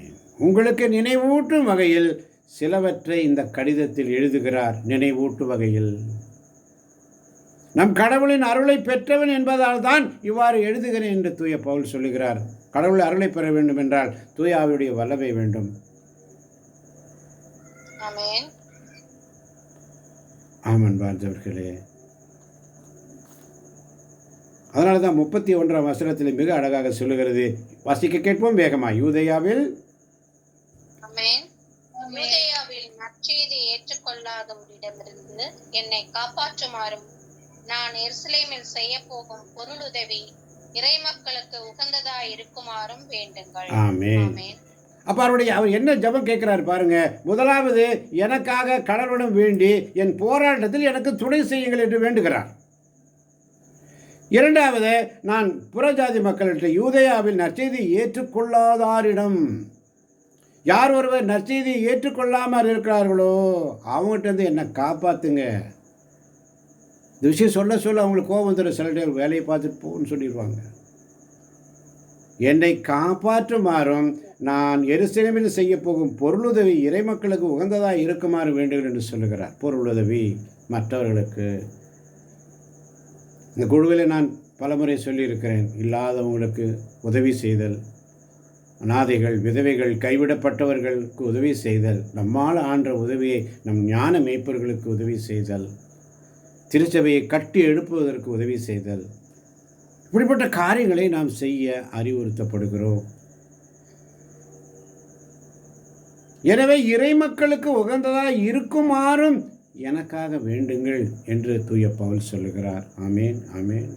உங்களுக்கு நினைவூட்டும் வகையில் சிலவற்றை இந்த கடிதத்தில் எழுதுகிறார். நினைவூட்டும் வகையில் நம் கடவுளின் அருளை பெற்றவன் என்பதால் தான் இவ்வாறு எழுதுகிறேன் என்று தூய பவுல் சொல்லுகிறார். கடவுள் அருளை பெற வேண்டும் என்றால் தூய ஆவியுடைய வல்லமை வேண்டும். ஆமென். ஆமன் பார்த்தவர்களே. அதனால தான் 31ஆம் வசனத்தில் மிக அழகாக சொல்லுகிறது. வாசிக்க கேட்போம் வேகமா. யூதேயாவில் யூதேயாவில் நற்செய்தி ஏற்றுக்கொள்ளாதவரிடமிருந்து என்னை காப்பாற்றுமாறும் நான் எருசலேமில் செய்ய போகும் பொருளுதவி இறைமக்களுக்கு உகந்ததாய் இருக்குமாறும் வேண்டுங்கள். ஆமென். அப்போ அவர் என்ன ஜெபம் கேட்குறாரு பாருங்க. முதலாவது, எனக்காக கடவுளிடம் வேண்டி என் போராட்டத்தில் எனக்கு துணை செய்யுங்கள் என்று வேண்டுகிறார். இரண்டாவது, நான் புறஜாதி மக்கள்கிட்ட யூதேயாவில் நற்செய்தி ஏற்றுக்கொள்ளாதாரிடம், யார் ஒருவர் நற்செய்தியை ஏற்றுக்கொள்ளாமல் இருக்கிறார்களோ அவங்ககிட்ட என்னை காப்பாற்றுங்க. இந்த விஷயம் சொல்ல அவங்களுக்கு கோபம் வந்துடும். சில பேர் வேலையை பார்த்துட்டு போன்னு சொல்லிடுவாங்க. என்னை காப்பாற்றுமாறும் நான் எருசலேமில் செய்ய போகும் பொருளுதவி இறைமக்களுக்கு உகந்ததாக இருக்குமாறு வேண்டுகிறேன் என்று சொல்லுகிறார். பொருளுதவி மற்றவர்களுக்கு. இந்த குழுவில் நான் பலமுறை சொல்லியிருக்கிறேன், இல்லாதவங்களுக்கு உதவி செய்தல், அனாதைகள், விதவைகள், கைவிடப்பட்டவர்களுக்கு உதவி செய்தல், நம்மால் ஆன்ற உதவியை நம் ஞான மேய்ப்பர்களுக்கு உதவி செய்தல், திருச்சபையை கட்டி எழுப்புவதற்கு உதவி செய்தல், இப்படிப்பட்ட காரியங்களை நாம் செய்ய அறிவுறுத்தப்படுகிறோம். எனவே இறை மக்களுக்கு உகந்ததாய் இருக்குமாறும் எனக்காக வேண்டுங்கள் என்று தூய பவுல் சொல்லுகிறார். ஆமேன், ஆமேன்.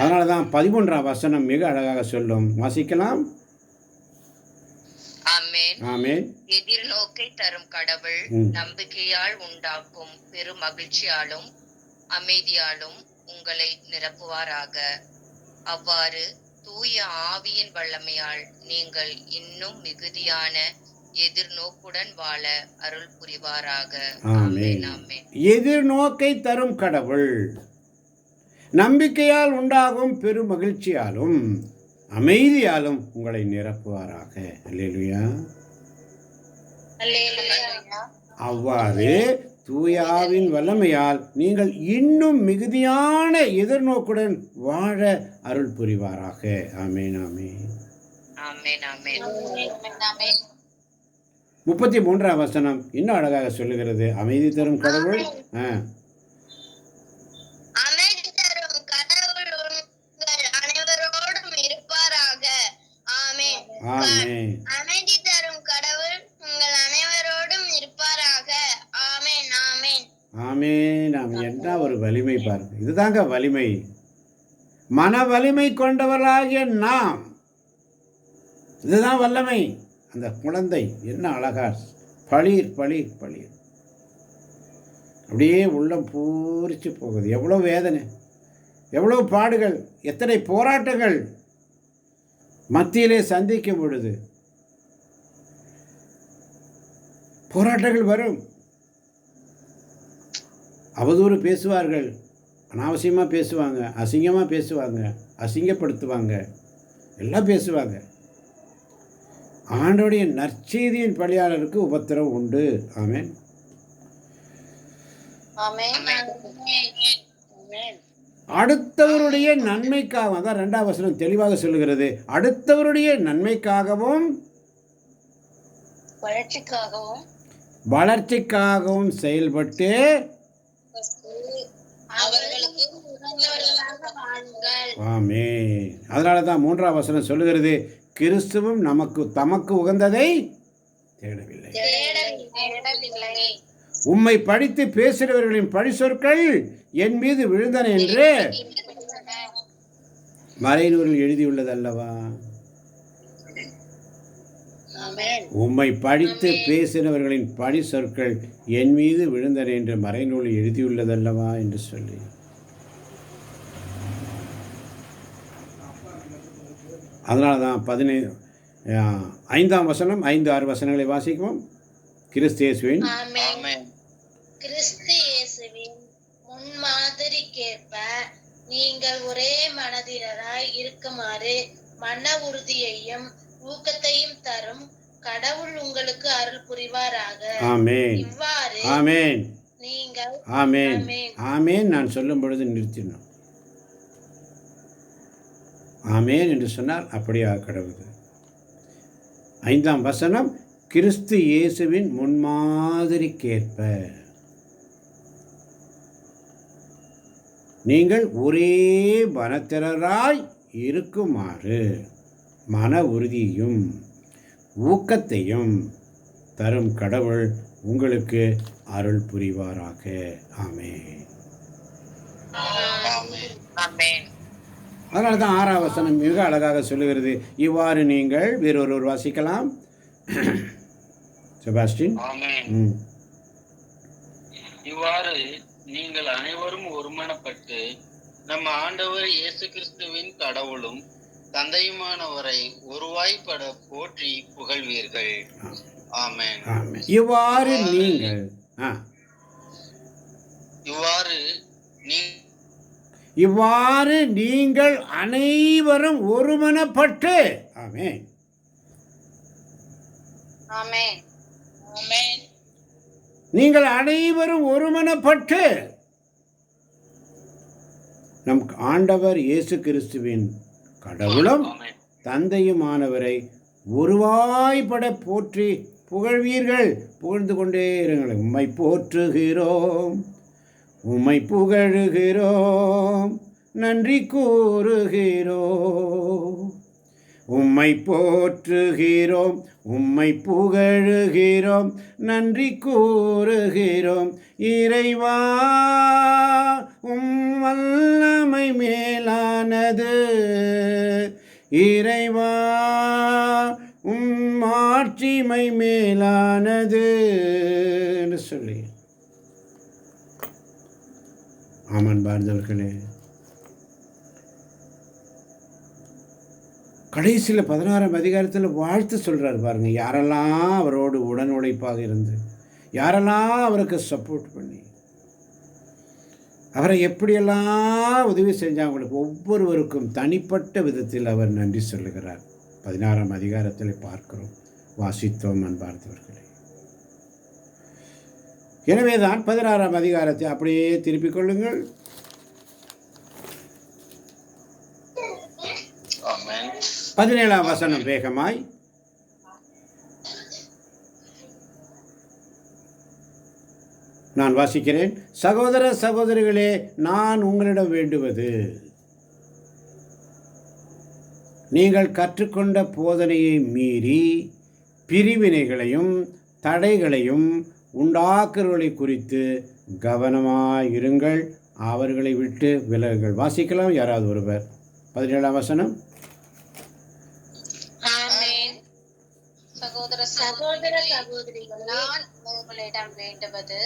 அதனால தான் 13ஆம் வசனம் மிக அழகாக சொல்லும். வாசிக்கலாம். ஆமேன். எதிர்நோக்கை தரும் கடவுள் நம்பிக்கையால் உண்டாக்கும் பெரும் மகிழ்ச்சியாலும் அமைதியாலும் உங்களை நிரப்புவாராக. அவ்வாறு தூய ஆவியின் வல்லமையால் நீங்கள் இன்னும் மிகுதியான எதிர்நோக்குடன் வாழ அருள் புரிவாராக. ஆமென். எதிர்நோக்கை தரும் கடவுள் நம்பிக்கையால் உண்டாகும் பெரும் மகிழ்ச்சியாலும் அமைதியாலும் உங்களை நிரப்புவாராக. அல்லேலூயா. அவ்வாறு தூயாவின் வல்லமையால் நீங்கள் இன்னும் மிகுதியான எதிர்நோக்குடன் வாழ அருள் புரிவாராக. ஆமேன், ஆமேன். 33ஆம் வசனம் இன்னும் அழகாக சொல்லுகிறது. அமைதி தரும் கடவுள் அமைதி தரும் கடவுள் உங்கள் அனைவரோடும் இருப்பாராக. ஆமென். ஆமென். அமைதி தரும் கடவுள் உங்கள் அனைவரோடும் இருப்பாராக. ஆமென், ஆமென். ஆமென், ஆமென். என்ன ஒரு வலிமை பாருங்க. இதுதாங்க வலிமை. மன வலிமை கொண்டவர்களாகிய நாம், இதுதான் வல்லமை. அந்த குழந்தை என்ன அழகா பளிர் பளிர் பளிர் அப்படியே உள்ளம் பூரிச்சு போகுது. எவ்வளோ வேதனை, எவ்வளோ பாடுகள், எத்தனை போராட்டங்கள் மத்தியிலே சந்திக்கும் பொழுது போராட்டங்கள் வரும். அவதூறு பேசுவார்கள், அனாவசியமாக பேசுவாங்க, அசிங்கமாக பேசுவாங்க, அசிங்கப்படுத்துவாங்க, எல்லாம் பேசுவாங்க. ஆண்டோடைய நற்செய்தியின் பணியாளருக்கு உபத்திரம் உண்டு. ஆமென். அடுத்தவருடைய நன்மைக்காக தான் 2ஆம் வசனம் தெளிவாக சொல்லுகிறது. அடுத்தவருடைய நன்மைக்காகவும் வளர்ச்சிக்காகவும் செயல்பட்டு ஆமென். அதனால தான் 3ஆம் வசனம் சொல்லுகிறது, கிறிஸ்துவும் தமக்கு உகந்ததை தேடவில்லை. உம்மை படித்து பேசுகிறவர்களின் பழி சொற்கள் என் மீது விழுந்தன என்று மறைநூலில் எழுதியுள்ளது அல்லவா? உம்மை படித்து பேசினவர்களின் பழி சொற்கள் என் மீது விழுந்தன என்று மறைநூலில் எழுதியுள்ளது அல்லவா என்று சொல்லி, அதனால தான் 5ஆம் வசனம் 5-6 வசனங்களை வாசிக்குவோம். கிறிஸ்து இயேசுவின் முன்மாதிரிக்கேற்ப நீங்கள் ஒரே மனதினராய் இருக்குமாறு மன உறுதியையும் ஊக்கத்தையும் தரும் கடவுள் உங்களுக்கு அருள் புரிவாராக. ஆமென். இவ்வாறு ஆமென். நீங்கள் ஆமென். ஆமென் நான் சொல்லும் பொழுது நிறுத்தினோம். ஆமென் என்று சொன்னால் அப்படியாக கடவுள். 5ஆம் வசனம், கிறிஸ்து இயேசுவின் முன்மாதிரிக்கேற்ப நீங்கள் ஒரே மனத்தினராய் இருக்குமாறு மன உறுதியையும் ஊக்கத்தையும் தரும் கடவுள் உங்களுக்கு அருள் புரிவாராக. ஆமென். அதனால தான் 6ஆம் வசனம் மிக அழகாக சொல்லுகிறது. இவ்வாறு நீங்கள் வேறொருவர் வாசிக்கலாம். செபாஸ்டின். இவ்வாறு நீங்கள் அனைவரும் ஒருமனப்பட்டு நம் ஆண்டவர் இயேசு கிறிஸ்துவின் கடவுளும் தந்தையுமானவரை ஒருவாய்ப்பட போற்றி புகழ்வீர்கள். ஆமென். இவ்வாறு நீங்கள் இவ்வாறு நீங்கள் அனைவரும் ஒருமனப்பட்டு ஆமென். ஆமென். ஆமென். நீங்கள் அனைவரும் ஒருமனப்பட்டு நம் ஆண்டவர் இயேசு கிறிஸ்துவின் கடவுளும் தந்தையுமானவரை ஒருவாய்ப்பட போற்றி புகழ்வீர்கள். புகழ்ந்து கொண்டே இருங்கள். உம்மை போற்றுகிறோம், உம்மை புகழுகிறோம், நன்றி கூறுகிறோம். உம்மை போற்றுகிறோம், உம்மை புகழுகிறோம், நன்றி கூறுகிறோம். இறைவா, உம் வல்லமை மேலானது. இறைவா, உம் ஆட்சிமை மேலானது என்று சொல்லி. ஆமன் பார்ந்தவர்களே, கடைசியில் 16ஆம் அதிகாரத்தில் வாழ்த்து சொல்கிறார் பாருங்க. யாரெல்லாம் அவரோடு உடன் உழைப்பாக இருந்து, யாரெல்லாம் அவருக்கு சப்போர்ட் பண்ணி, அவரை எப்படியெல்லாம் உதவி செஞ்சாங்களுக்கு ஒவ்வொருவருக்கும் தனிப்பட்ட விதத்தில் அவர் நன்றி சொல்லுகிறார். 16ஆம் அதிகாரத்தில் பார்க்கிறோம், வாசித்தோம் அன்பார்ந்தவர்களே. எனவேதான் 16ஆம் அதிகாரத்தை அப்படியே திருப்பிக் கொள்ளுங்கள். ஆமென். 17ஆம் வசனம் வேகமாய். நான் வாசிக்கிறேன். சகோதர சகோதரிகளே, நான் உங்களிடம் வேண்டுவது, நீங்கள் கற்றுக்கொண்ட போதனையை மீறி பிரிவினைகளையும் தடைகளையும் உண்டாக்குறவர்களை குறித்து கவனமாயிருங்கள், அவர்களை விட்டு விலகுங்கள். வாசிக்கலாம் யாராவது ஒருவர். 17ஆம் வசனம். ஆமென். சகோதர சகோதர சகோதரிகளே, சகோதரிகளே, நான் உங்களிடம் வேண்டுவது,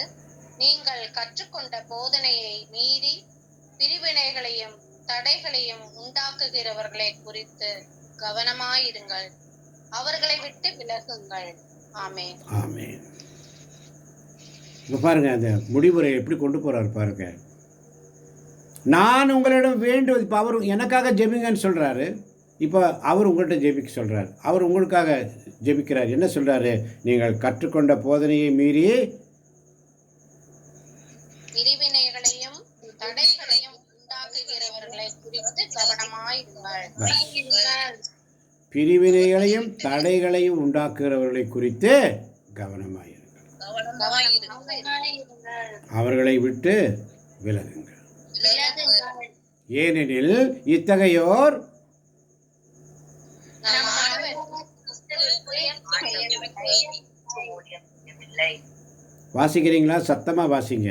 நீங்கள் கற்றுக்கொண்ட போதனையை மீறி பிரிவினைகளையும் தடைகளையும் உண்டாக்குகிறவர்களை குறித்து கவனமாயிருங்கள், அவர்களை விட்டு விலகுங்கள். ஆமென். ஆமென். இப்போ பாருங்க, அந்த முடிவுரை எப்படி கொண்டு போறாரு பாருங்க. நான் உங்களிடம் வேண்டுவது, இப்போ அவர் எனக்காக ஜெபிங்கன்னு சொல்றாரு. இப்போ அவர் உங்கள்கிட்ட ஜெபிக்க சொல்றாரு. அவர் உங்களுக்காக ஜெபிக்கிறார். என்ன சொல்றாரு? நீங்கள் கற்றுக்கொண்ட போதனையை மீறி பிரிவினைகளையும் தடைகளையும் உண்டாக்குகிறவர்களை குறித்து கவனமாயிருங்கள். பிரிவினைகளையும் தடைகளையும் உண்டாக்குகிறவர்களை குறித்து கவனமாயிருங்கள், அவர்களை விட்டு விலகுங்கள். ஏனெனில் இத்தகையோர் வாசிக்கிறீங்களா? சத்தமா வாசிங்க.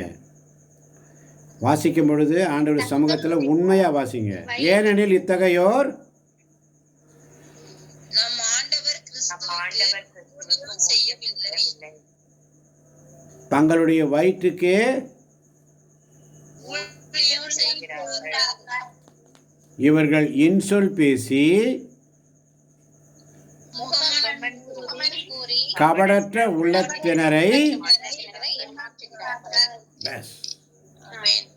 வாசிக்கும் பொழுது ஆண்டவர் சமூகத்தில் உண்மையா வாசிங்க. ஏனெனில் இத்தகையோர் நம் ஆண்டவர் கிறிஸ்துவுக்கு செய்யவில்லை, தங்களுடைய வயிற்றுக்கே ஊழியம் செய்கிறார்கள். இவர்கள் இன்சொல் பேசி முகமன் கூறி கபடற்ற உள்ளத்தினரை ஏமாற்றுகிறார்கள். Best. ஆமென்.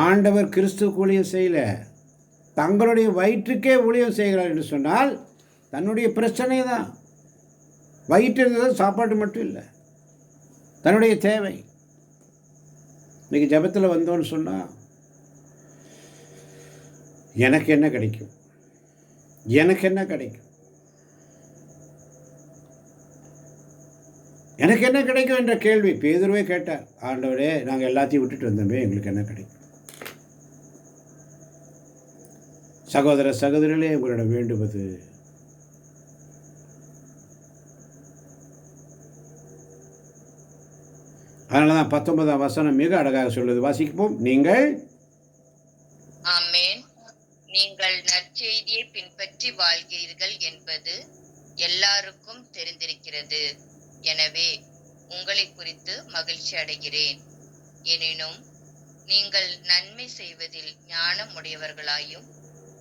ஆண்டவர் கிறிஸ்துவுக்கு ஊழியம் செய்யல, தங்களுடைய வயிற்றுக்கே ஊழியம் செய்கிறார் என்று சொன்னால் தன்னுடைய பிரச்சனை தான். வயிற்று இருந்தது, சாப்பாடு மட்டும் இல்லை, தன்னுடைய தேவை. இன்னைக்கு ஜபத்தில் வந்தோன்னு சொன்னால் எனக்கு என்ன கிடைக்கும், எனக்கு என்ன கிடைக்கும், எனக்கு என்ன கிடைக்கும் என்ற கேள்வி பேதுருவே கேட்டார். ஆண்டவரே, நாங்கள் எல்லாத்தையும் விட்டுட்டு வந்தோமே, எங்களுக்கு என்ன கிடைக்கும்? சகோதர சகோதரிகளே, உங்களிடம் வேண்டுவது, அதனால தான் 19ஆம் வசனம் மிக அழகாக சொல்லுது. வாசிப்போம். நீங்கள் ஆமென். நீங்கள் நற்செய்தியை பின்பற்றி வாழ்கிறீர்கள் என்பது எல்லாருக்கும் தெரிந்திருக்கிறது. எனவே உங்களை குறித்து மகிழ்ச்சி அடைகிறேன். எனினும் நீங்கள் நன்மை செய்வதில் ஞானம் உடையவர்களாயும்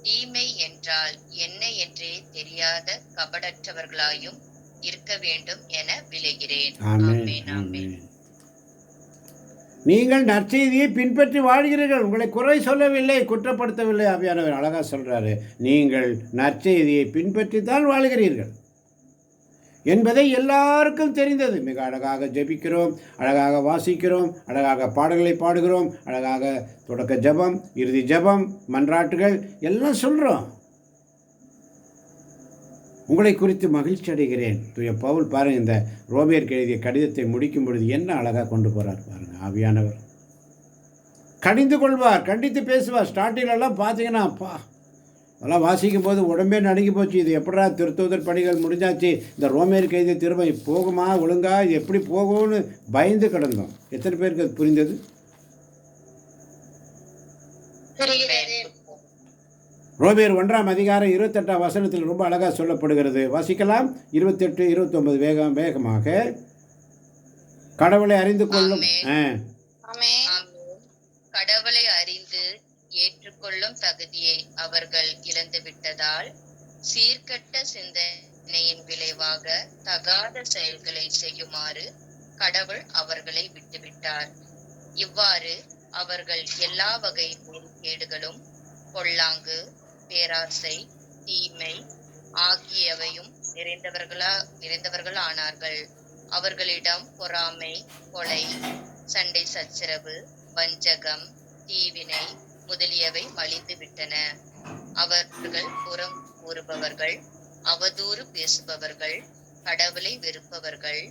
தீமை என்றால் என்ன என்றே தெரியாத கபடற்றவர்களாயும் இருக்க வேண்டும் என விளைகிறேன். ஆமென், ஆமென். ஆமென். ஆமென். நீங்கள் நற்செய்தியை பின்பற்றி வாழ்கிறீர்கள். உங்களை குறை சொல்லவில்லை, குற்றப்படுத்தவில்லை. ஆவியானவர் அழகாக சொல்றாரு, நீங்கள் நற்செய்தியை பின்பற்றித்தான் வாழ்கிறீர்கள் என்பதை எல்லாருக்கும் தெரிந்தது. மிக அழகாக ஜெபிக்கிறோம், அழகாக வாசிக்கிறோம், அழகாக பாடல்களை பாடுகிறோம், அழகாக தொடக்க ஜெபம், இறுதி ஜெபம், மன்றாட்டுகள் எல்லாம் சொல்கிறோம். உங்களை குறித்து மகிழ்ச்சி அடைகிறேன். தூய பவுல் பாருங்கள், இந்த ரோமியருக்கு எழுதிய கடிதத்தை முடிக்கும் பொழுது என்ன அழகாக கொண்டு போகிறார் பாருங்கள் ஆவியானவர். கடிந்து கொள்வார், கண்டித்து பேசுவார். ஸ்டார்டிங்லலாம் பார்த்தீங்கன்னா அப்பா அதெல்லாம் வாசிக்கும் போது உடம்பே நடுங்கி போச்சு. இது எப்படா திருத்துவதற் பணிகள் முடிஞ்சாச்சு, இந்த ரோமேர் கைது திரும்ப போகுமா ஒழுங்கா, இது எப்படி போகும்னு பயந்து கிடந்தோம். எத்தனை பேருக்கு அது புரிந்தது? ரோமேர் 1ஆம் அதிகாரம் 28ஆம் வசனத்தில் ரொம்ப அழகாக சொல்லப்படுகிறது. வாசிக்கலாம். 28, 29 வேகமாக. கடவுளை அறிந்து கொள்ளும். கடவுளை அறிந்து ஏற்றுக்கொள்ளும் தகுதியை அவர்கள் இழந்து விட்டதால் சீர்கெட்ட சிந்தனையின் விளைவாக தகாத செயல்களை செய்யுமாறு கடவுள் அவர்களை விட்டுவிட்டார். இவ்வாறு அவர்கள் எல்லா வகை நெறிகேடுகளும், பொல்லாங்கு, பேராசை, தீமை ஆகியவையும் நிறைந்தவர்கள் ஆனார்கள். அவர்களிடம் பொறாமை, கொலை, சண்டை சச்சரவு, வஞ்சகம், தீவினை முதலியவை மலிந்து விட்டன. அவர்கள் புறம் கூறுபவர்கள், அவதூறு பேசுபவர்கள், கடவுளை வெறுப்பவர்கள்,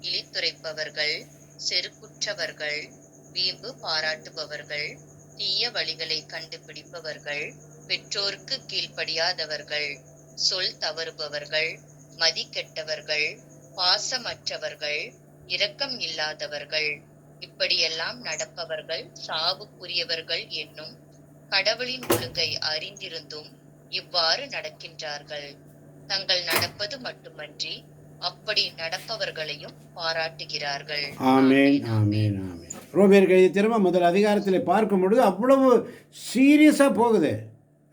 இழித்துரைப்பவர்கள், செருக்குற்றவர்கள், வீம்பு பாராட்டுபவர்கள், தீய வழிகளை கண்டுபிடிப்பவர்கள், பெற்றோருக்கு கீழ்ப்படியாதவர்கள், சொல் தவறுபவர்கள், மதிக்கெட்டவர்கள், பாசமற்றவர்கள், இரக்கம் இல்லாதவர்கள், இப்படியெல்லாம் நடப்பவர்கள் சாவுக்குரியவர்கள் என்னும் கடவுளின் ஒழுங்கை அறிந்திருந்தும் இவ்வாறு நடக்கின்றார்கள். தங்கள் நடப்பது மட்டுமன்றி அப்படி நடப்பவர்களையும் பாராட்டுகிறார்கள். ஆமேன், ஆமேன், ஆமேன். ரோமேர் கைது திரும்ப முதல் அதிகாரத்தில் பார்க்கும் பொழுது அவ்வளவு சீரியஸாக போகுது.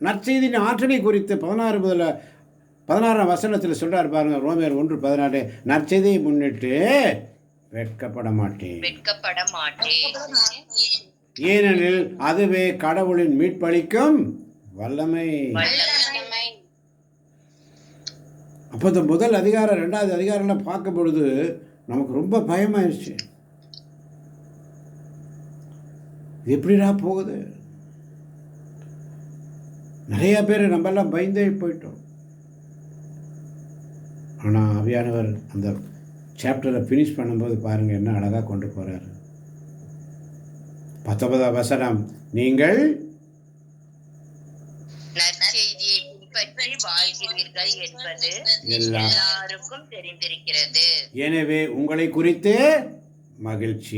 நற்செய்தியின் ஆற்றலை குறித்து 16ஆம் வசனத்தில் சொல்கிறார் பாருங்க. ரோமேர் 1:14 நற்செய்தியை முன்னிட்டு வெட்கப்பட மாட்டேன், ஏனெனில் அதுவே கடவுளின் மீட்பளிக்கும் வல்லமை. அப்போ இந்த முதல் அதிகாரம் 2வது அதிகாரம்லாம் பார்க்கும் பொழுது நமக்கு ரொம்ப பயமாயிருச்சு. இது எப்படிடா போகுது? நிறைய பேர் நம்மெல்லாம் பயந்தே போயிட்டோம். ஆனால் ஆவியானவர் அந்த சாப்டரை ஃபினிஷ் பண்ணும்போது பாருங்கள் என்ன அழகாக கொண்டு போகிறாரு. 19ஆம் வசனம், நீங்கள் நற்செய்தியை பின்பற்றி வாழ்கிறீர்கள் என்பது எல்லாருக்கும் தெரிந்திருக்கிறது. எனவே உங்களை குறித்து மகிழ்ச்சி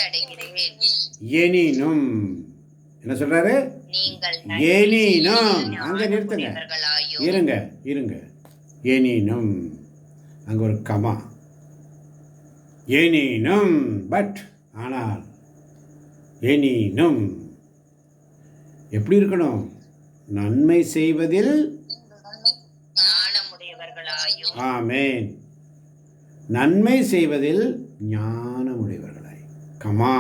அடைகிறேன். எனினும் என்ன சொல்றாரு? எனினும் அங்க நிறுத்துங்க, இருங்க. எனினும் அங்க ஒரு கமா. எனினும் பட், ஆனால் எனினும் எப்படி இருக்கணும்? நன்மை செய்வதில் ஞானமுடையவர்களாயும். ஆமென். நன்மை செய்வதில் ஞானமுடையவர்களாய். கமா.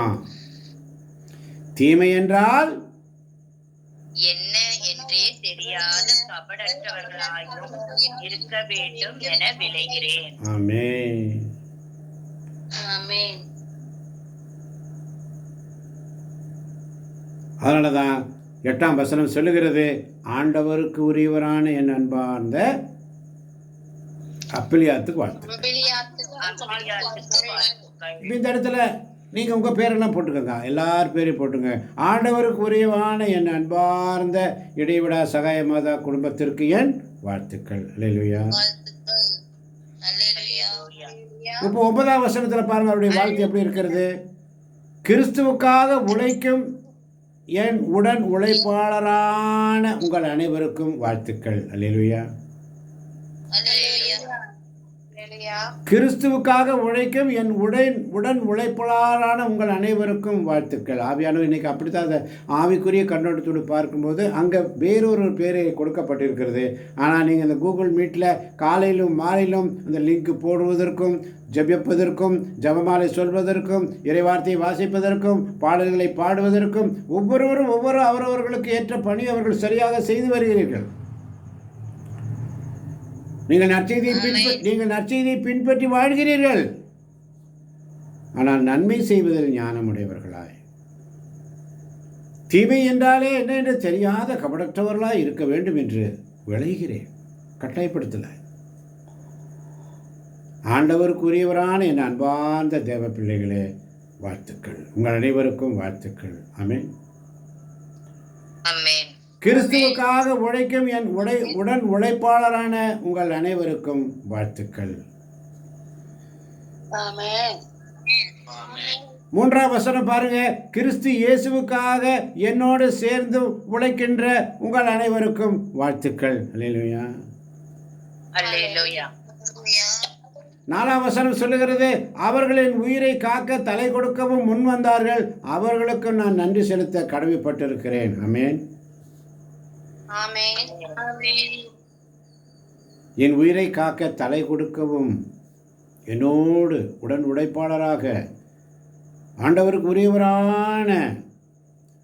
தீமை என்றால் என்ன என்றே தெரியாத கபடற்றவர்களாயும் இருக்க வேண்டும் என விளைகிறேன். ஆமென். ஆமென். அதனால தான் 8ஆம் வசனம் சொல்லுகிறது, ஆண்டவருக்கு உரியவரான என் அன்பார்ந்த அப்பிலியாத்துக்கு வாழ்த்து. இப்போ இந்த இடத்துல நீங்கள் உங்கள் பேரெல்லாம் போட்டுக்கோங்க, எல்லார் பேரையும் போட்டுங்க. ஆண்டவருக்கு உரியவான என் அன்பார்ந்த இடைவிடா சகாய மாதா குடும்பத்திற்கு என் வாழ்த்துக்கள். அல்லேலூயா. இப்போ 9ஆம் வசனத்தில் பாருங்க, அவருடைய வாழ்த்து எப்படி இருக்கிறது? கிறிஸ்துவுக்காக உழைக்கும் என் உடன் உழைப்பாளரான உங்கள் அனைவருக்கும் வாழ்த்துக்கள். அல்லேலூயா. கிறிஸ்துவுக்காக உழைக்கும் என் உடன் உழைப்பாளரான உங்கள் அனைவருக்கும் வாழ்த்துக்கள். ஆவியானவர் இன்னைக்கு அப்படித்தான் அந்த ஆவிக்குரிய கண்ணோட்டத்தோடு பார்க்கும்போது அங்கே வேறொரு பேரை கொடுக்கப்பட்டிருக்கிறது. ஆனால் நீங்கள் இந்த கூகுள் மீட்டில் காலையிலும் மாலையிலும் அந்த லிங்க் போடுவதற்கும், ஜெபிப்பதற்கும், ஜெபமாலை சொல்வதற்கும், இறைவார்த்தையை வாசிப்பதற்கும், பாடல்களை பாடுவதற்கும் ஒவ்வொருவரும் அவரவர்களுக்கு ஏற்ற பணி அவர்கள் சரியாக செய்து வருகிறீர்கள். நீங்கள் நற்செய்தியை பின்பற்றி வாழ்கிறீர்கள். ஆனால் நன்மை செய்வதில் ஞானமுடையவர்களாய், தீமை என்றாலே என்ன என்று தெரியாத கபடற்றவர்களாய் இருக்க வேண்டும் என்று விளைகிறேன். கட்டாயப்படுத்தல. ஆண்டவருக்குரியவரான என் அன்பார்ந்த தேவ பிள்ளைகளே, வாழ்த்துக்கள். உங்கள் அனைவருக்கும் வாழ்த்துக்கள். ஆமென். ஆமென். கிறிஸ்துவுக்காக உழைக்கும் என் உடன் உழைப்பாளரான உங்கள் அனைவருக்கும் வாழ்த்துக்கள். ஆமென். ஆமென். 3ஆம் வசனம் பாருங்க. கிறிஸ்து இயேசுவுக்காக என்னோடு சேர்ந்து உழைக்கின்ற உங்கள் அனைவருக்கும் வாழ்த்துக்கள். அல்லேலூயா. அல்லேலூயா. 4ஆம் வசனம் சொல்லுகிறது, அவர்களின் உயிரை காக்க தலை கொடுக்கவும் முன் வந்தார்கள், அவர்களுக்கு நான் நன்றி செலுத்த கடமைப்பட்டிருக்கிறேன். ஆமென். ஆமென். ஆமென். என் உயிரை காக்க தலை கொடுக்கவும் என்னோடு உடன் உழைப்பாளராக ஆண்டவருக்கு உரியவரான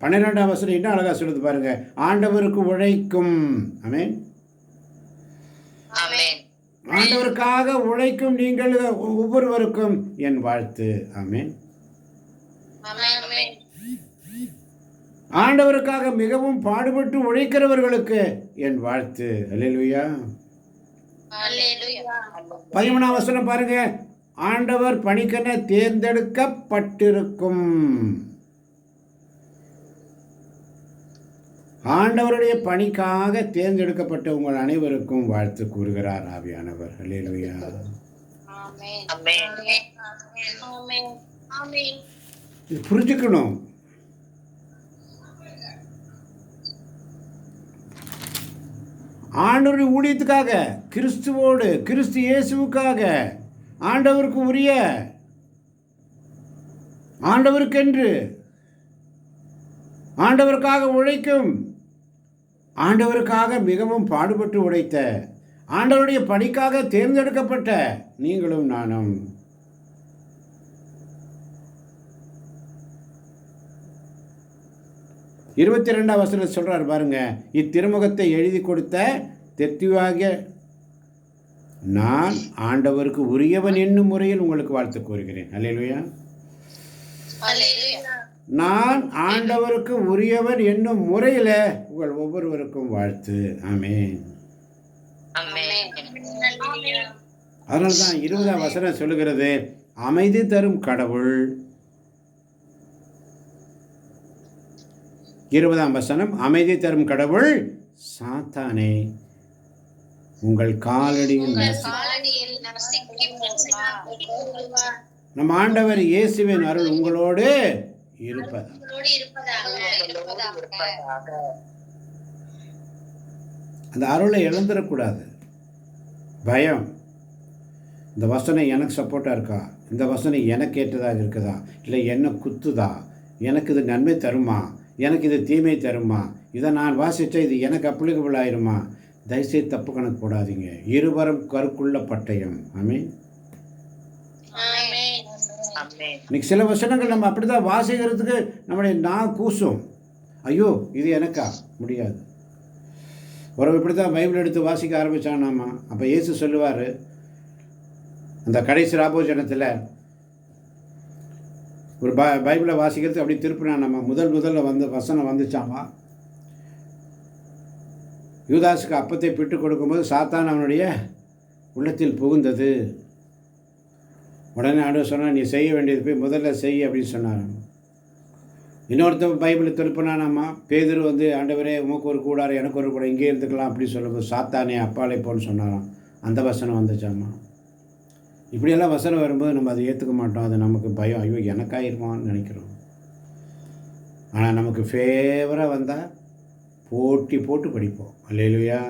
12ஆம் வசனம் என்ன அழகா சொல்லுது பாருங்க. ஆண்டவருக்கு உழைக்கும். ஆமென். ஆமென். ஆண்டவருக்காக உழைக்கும் நீங்கள் ஒவ்வொருவருக்கும் என் வாழ்த்து. ஆமென். ஆமென். ஆண்டவருக்காக மிகவும் பாடுபட்டு உழைக்கிறவர்களுக்கு என் வாழ்த்து. அல்லேலூயா. அல்லேலூயா. 13ஆம் வசனம் பாருங்க. ஆண்டவர் பணிக்கென தேர்ந்தெடுக்கப்பட்டிருக்கும். ஆண்டவருடைய பணிக்காக தேர்ந்தெடுக்கப்பட்ட உங்கள் அனைவருக்கும் வாழ்த்து கூறுகிறார் ஆவியானவர். அல்லேலூயா. ஆமென். ஆமென். ஆமென். ஆமென். இது புரிஞ்சுக்கணும். ஆண்டவருடைய ஊழியத்துக்காக, கிறிஸ்துவோடு, கிறிஸ்து இயேசுவுக்காக, ஆண்டவருக்கு உரிய, ஆண்டவருக்கென்று, ஆண்டவருக்காக உழைக்கும், ஆண்டவருக்காக மிகவும் பாடுபட்டு உழைத்த, ஆண்டவருடைய பணிக்காக தேர்ந்தெடுக்கப்பட்ட நீங்களும் நானும் 22ஆம் வசனம் சொல்றார் பாருங்க. இத்திருமுகத்தை எழுதி கொடுத்த தெத்திவாகிய நான் ஆண்டவருக்கு உரியவன் என்னும் முறையில் உங்களுக்கு வாழ்த்து கூறுகிறேன். அல்லேலூயா. அல்லேலூயா. நான் ஆண்டவருக்கு உரியவன் என்னும் முறையில் உங்கள் ஒவ்வொருவருக்கும் வாழ்த்து. ஆமென். ஆமென். அதனால தான் 20ஆம் வசனம் சொல்லுகிறது, அமைதி தரும் கடவுள். 20ஆம் வசனம், அமைதி தரும் கடவுள் சாத்தானே உங்கள் காலடியில் காலடியில் நசுக்கி போடுவார். நம் ஆண்டவர் இயேசுவின் அருள் உங்களோடு இருப்பதா. உங்களோடு இருப்பதாக. அந்த அருளை இழந்துடக்கூடாது. பயம், இந்த வசனம் எனக்கு சப்போர்ட்டாக இருக்கா, இந்த வசனம் எனக்கு ஏற்றதாக இருக்குதா, இல்லை என்ன குத்துதா, எனக்கு இது நன்மை தருமா, எனக்கு இது தீமை தருமா, இதை நான் வாசித்தா இது எனக்கு அப்ளிகபிள் ஆயிருமா, தயவுசெய்து தப்பு கணக்கு போடாதீங்க. இருவரும் கருக்குள்ள பட்டயம். ஆமென். இன்னைக்கு சில வசனங்கள் நம்ம அப்படி தான் வாசிக்கிறதுக்கு நம்முடைய நான் கூசும். ஐயோ இது எனக்கா, முடியாது. ஒரு இப்படி தான் பைபிள் எடுத்து வாசிக்க ஆரம்பித்தானாமா. அப்போ இயேசு சொல்லுவார், அந்த கடைசி ராபோஜனத்தில் ஒரு பைபிளை வாசிக்கிறதுக்கு அப்படி திருப்பினா நம்ம முதல்ல வந்து வசனம் வந்துச்சாமா. யூதாஸுக்கு அப்பத்தை பிட்டு கொடுக்கும்போது சாத்தான் அவனுடைய உள்ளத்தில் புகுந்தது. உடனே ஆண்டவர் சொன்னால், நீ செய்ய வேண்டியது போய் முதல்ல செய் அப்படின்னு சொன்னார். இன்னொருத்த பைபிளை திருப்பினானாமா. பேதுரு வந்து, ஆண்டவரே உமக்கு ஒரு கூடாரம் எனக்கு ஒரு கூடாரம், இங்கே இருந்துக்கலாம் அப்படின்னு சொல்லும்போது சாத்தானே அப்பாலே போன்னு சொன்னாராம். அந்த வசனம் வந்துச்சாமா. இப்படியெல்லாம் வசனம் வரும்போது நம்ம அதை ஏற்றுக்க மாட்டோம். அது நமக்கு பயம், ஐயோ எனக்காயிருமான்னு நினைக்கிறோம். ஆனால் நமக்கு ஃபேவராக வந்தால் போட்டி போட்டு படிப்போம். அல்லேலூயா.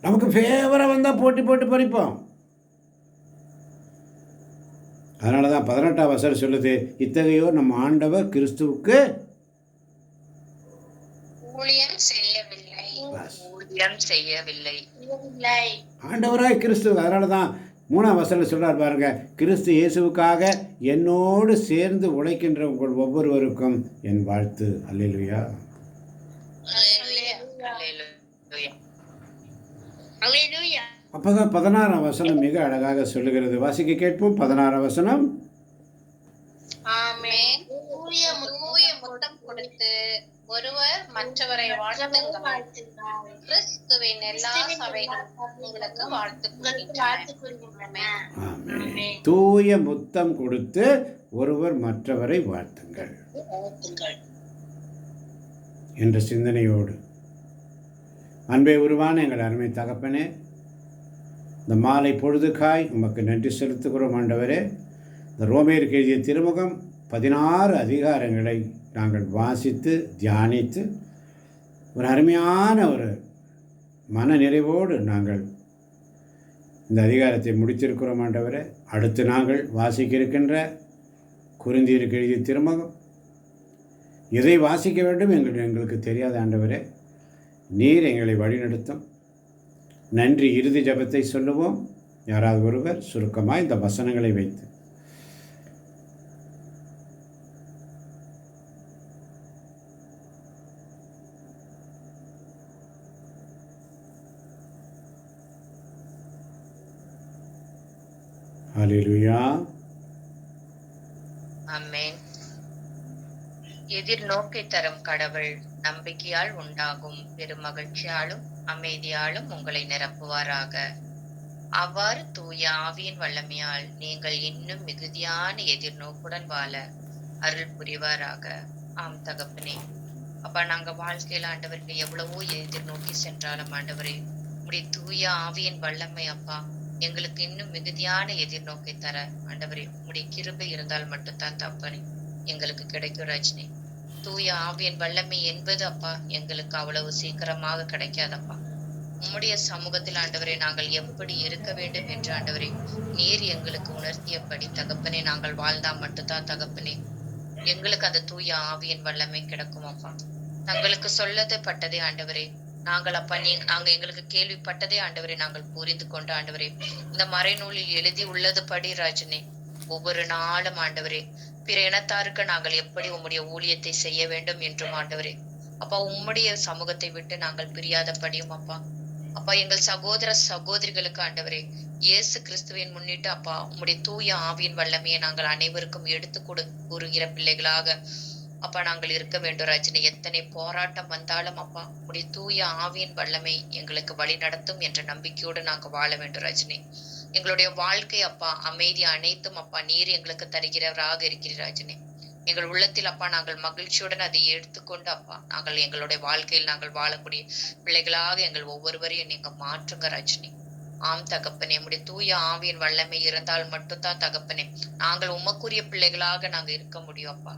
நமக்கு ஃபேவராக வந்தால் போட்டி போட்டு படிப்போம். அதனால தான் 18ஆம் வசனம் சொல்லுது, இத்தகையோர் நம்ம ஆண்டவர் கிறிஸ்துவுக்கு ஊழியம் செய்யவில்லை. ஆண்டவராய் கிறிஸ்து. அதனால தான் 3ஆம் வசனம் சொல்றார் பாருங்க, கிறிஸ்து இயேசுவுக்காக என்னோடு சேர்ந்து உழைக்கின்ற உங்கள் ஒவ்வொருவருக்கும் என் வாழ்த்து. அல்லேலூயா. அப்போதான் 16ஆம் வசனம் மிக அழகாக சொல்லுகிறது. வாசிக்க கேட்போம். 16ஆம் வசனம், ஆமென். முத்தம் கொடுத்து ஒருவர் மற்றவரை வாழ்த்துங்கள். கிறிஸ்துவின் எல்லா சபைகளும் உங்களுக்கு வாழ்த்து கூறுகின்றன. ஆமென். தூய முத்தம் கொடுத்து ஒருவர் மற்றவரை வாழ்த்துங்கள் என்ற சிந்தனையோடு அன்பே உருவான எங்கள் அருமை தகப்பனே, இந்த மாலை பொழுதுக்காய் உமக்கு நன்றி செலுத்துகிறோம் ஆண்டவரே. இந்த ரோமேயருக்கு எழுதிய திருமுகம் 16 அதிகாரங்களை நாங்கள் வாசித்து தியானித்து ஒரு அருமையான ஒரு மன நிறைவோடு நாங்கள் இந்த அதிகாரத்தை முடித்திருக்கிறோம் ஆண்டவரே. அடுத்து நாங்கள் வாசிக்க இருக்கின்ற கொரிந்தியருக்கு எழுதிய திருமுகம், எதை வாசிக்க வேண்டும் எங்களுக்கு தெரியாத ஆண்டவரே, நீர் எங்களை வழிநடத்தும். நன்றி. இறுதி ஜெபத்தை சொல்லுவோம். யாராவது ஒருவர் சுருக்கமாக இந்த வசனங்களை வைத்து. ஹல்லேலூயா. ஆமென். எதிர்நோக்கை தரும் கடவுள் நம்பிக்கையால் உண்டாகும் பெருமகிழ்ச்சியாலும் அமைதியாலும் உங்களை நிரப்புவாராக. அவ்வாறு தூய ஆவியின் வல்லமையால் நீங்கள் இன்னும் மிகுதியான எதிர்நோக்குடன் வாழ அருள் புரிவாராக. ஆம் தகப்பனே, அப்பா நாங்க வாழ்க்கையில ஆண்டவருக்கு எவ்வளவோ எதிர்நோக்கி சென்றாலும் ஆண்டவரே, உடைய தூய ஆவியின் வல்லமை அப்பா எங்களுக்கு இன்னும் மிகுதியான எதிர்நோக்கை தர ஆண்டவரே, உடைய கிருபை இருந்தால் மட்டும்தான் தப்பனே எங்களுக்கு கிடைக்கும் ரஜினி. தூய ஆவியின் வல்லமை என்பது அப்பா எங்களுக்கு அவ்வளவு சீக்கிரமாக கிடைக்காதப்பா. உம்முடைய சமூகத்தில் ஆண்டவரே நாங்கள் எப்படி இருக்க வேண்டும் என்று ஆண்டவரே நீர் எங்களுக்கு உணர்த்தியபடி தகப்பனே நாங்கள் வாழ்ந்தால் மட்டும்தான் தகப்பனே எங்களுக்கு அந்த தூய ஆவியின் வல்லமை கிடைக்கும் அப்பா. தங்களுக்கு சொல்லப்பட்டதே ஆண்டவரே நாங்கள் அப்பா நாங்க எங்களுக்கு கேள்விப்பட்டதே ஆண்டவரே நாங்கள் புரிந்து கொண்டு ஆண்டவரே இந்த மறைநூலில் எழுதி உள்ளது படி ராஜனே ஒவ்வொரு நாளும் ஆண்டவரே பிற இனத்தாருக்கு நாங்கள் எப்படி உம்முடைய ஊழியத்தை செய்ய வேண்டும் என்றும் ஆண்டவரே அப்பா உம்முடைய சமூகத்தை விட்டு நாங்கள் பிரியாதபடியும் அப்பா அப்பா எங்கள் சகோதர சகோதரிகளுக்கு ஆண்டவரே இயேசு கிறிஸ்துவின் முன்னிட்டு அப்பா உம்முடைய தூய ஆவியின் வல்லமையை நாங்கள் அனைவருக்கும் எடுத்து கூறுகிற பிள்ளைகளாக அப்பா நாங்கள் இருக்க வேண்டும் ராஜனே. எத்தனை போராட்டம் வந்தாலும் அப்பா உடைய தூய ஆவியின் வல்லமை எங்களுக்கு வழி நடத்தும் என்ற நம்பிக்கையோடு நாங்கள் வாழ வேண்டும் ராஜனே. எங்களுடைய வாழ்க்கை அப்பா அமைதி அனைத்தும் அப்பா நீர் எங்களுக்கு தருகிறவராக இருக்கிற ராஜனே. எங்கள் உள்ளத்தில் அப்பா நாங்கள் மகிழ்ச்சியுடன் அதை எடுத்துக்கொண்டு அப்பா நாங்கள் எங்களுடைய வாழ்க்கையில் நாங்கள் வாழக்கூடிய பிள்ளைகளாக எங்கள் ஒவ்வொருவரையும் நீங்க மாற்றுங்க ராஜனே. ஆம் தகப்பனே, உம்முடைய தூய ஆவியின் வல்லமை இருந்தால் மட்டும்தான் தகப்பனே நாங்கள் உமக்குரிய பிள்ளைகளாக நாங்க இருக்க முடியும் அப்பா.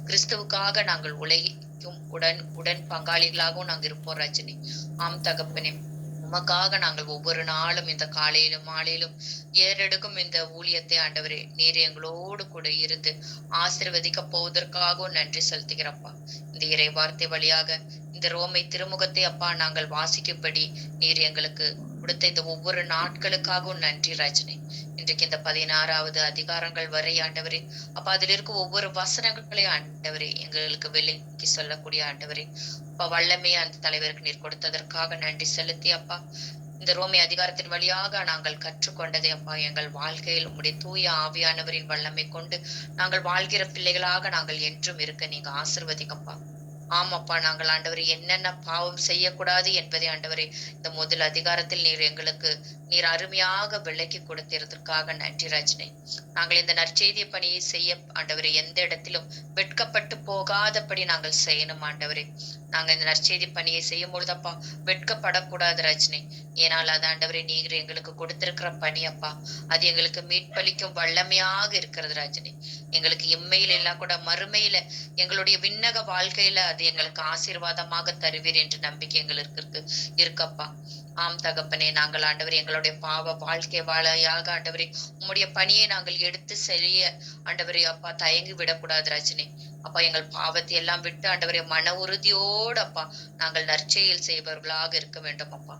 கிறிஸ்துவுக்காக நாங்கள் உலகிக்கும் உடன் பங்காளிகளாகவும் நாங்க இருப்போம் ராஜனே. ஆம் தகப்பனே, உமக்காக நாங்கள் ஒவ்வொரு நாளும் இந்த காலையிலும் மாலையிலும் ஏறெடுக்கும் இந்த ஊழியத்தை ஆண்டவரே நீர் எங்களோடு கூட இருந்து ஆசீர்வதிக்க போவதற்காகவும் நன்றி செலுத்துகிறப்பா. இந்த இறை வார்த்தை வழியாக இந்த ரோமை திருமுகத்தை அப்பா நாங்கள் வாசிக்கும்படி நீர் எங்களுக்கு கொடுத்த இந்த ஒவ்வொரு நாட்களுக்காகவும் நன்றி ராஜனே. இன்றைக்கு இந்த 16வது அதிகாரங்கள் வரை ஆண்டவரே அப்ப அதில் இருக்கும் ஒவ்வொரு வசனங்களையும் ஆண்டவரே எங்களுக்கு விலக்கி சொல்லக்கூடிய ஆண்டவரே அப்பா வல்லமையை அந்த தலைவருக்கு நீர் கொடுத்ததற்காக நன்றி செலுத்தி அப்பா இந்த ரோமை அதிகாரத்தின் வழியாக நாங்கள் கற்றுக்கொண்டதை அப்பா எங்கள் வாழ்க்கையில் உம்முடைய தூய ஆவியானவரின் வல்லமை கொண்டு நாங்கள் வாழ்கிற பிள்ளைகளாக நாங்கள் என்றும் இருக்க நீங்க ஆசீர்வதிக்கப்பா. ஆமாப்பா நாங்கள் ஆண்டவரே என்னென்ன பாவம் செய்யக்கூடாது என்பதை ஆண்டவரே இந்த முதல் அதிகாரத்தில் நீர் அருமையாக விளக்கி கொடுத்திருந்ததற்காக நன்றி ராஜனே. நாங்கள் இந்த நற்செய்திய பணியை செய்ய ஆண்டவரே எந்த இடத்திலும் வெட்கப்பட்டு போகாதபடி நாங்கள் செய்யணும் ஆண்டவரே. நாங்க இந்த நற்செய்தி பணியை செய்யும் பொழுதப்பா வெட்கப்படக்கூடாது ராஜனே. ஏனால் அது ஆண்டவரே நீர் எங்களுக்கு கொடுத்திருக்கிற பணி அப்பா அது எங்களுக்கு மீட்பளிக்கும் வல்லமையாக இருக்கிறது ராஜனே. எங்களுக்கு இம்மையில எல்லாம் கூட மறுமையில எங்களுடைய விண்ணக வாழ்க்கையில அது எங்களுக்கு ஆசீர்வாதமாக தருவீர் என்ற நம்பிக்கை எங்களுக்கு இருக்கப்பா. ஆம் தகப்பனே, நாங்கள் ஆண்டவரே எங்களுடைய பாவ வாழ்க்கை வாழையாக ஆண்டவரே உம்முடைய பணியை நாங்கள் எடுத்து செய்ய ஆண்டவரே அப்பா தயங்கி விடக்கூடாது ராஜனே. அப்பா எங்கள் பாவத்தை எல்லாம் விட்டு ஆண்டவரே மன உறுதியோடு அப்பா நாங்கள் நற்செயல் செய்பவர்களாக இருக்க வேண்டும் அப்பா.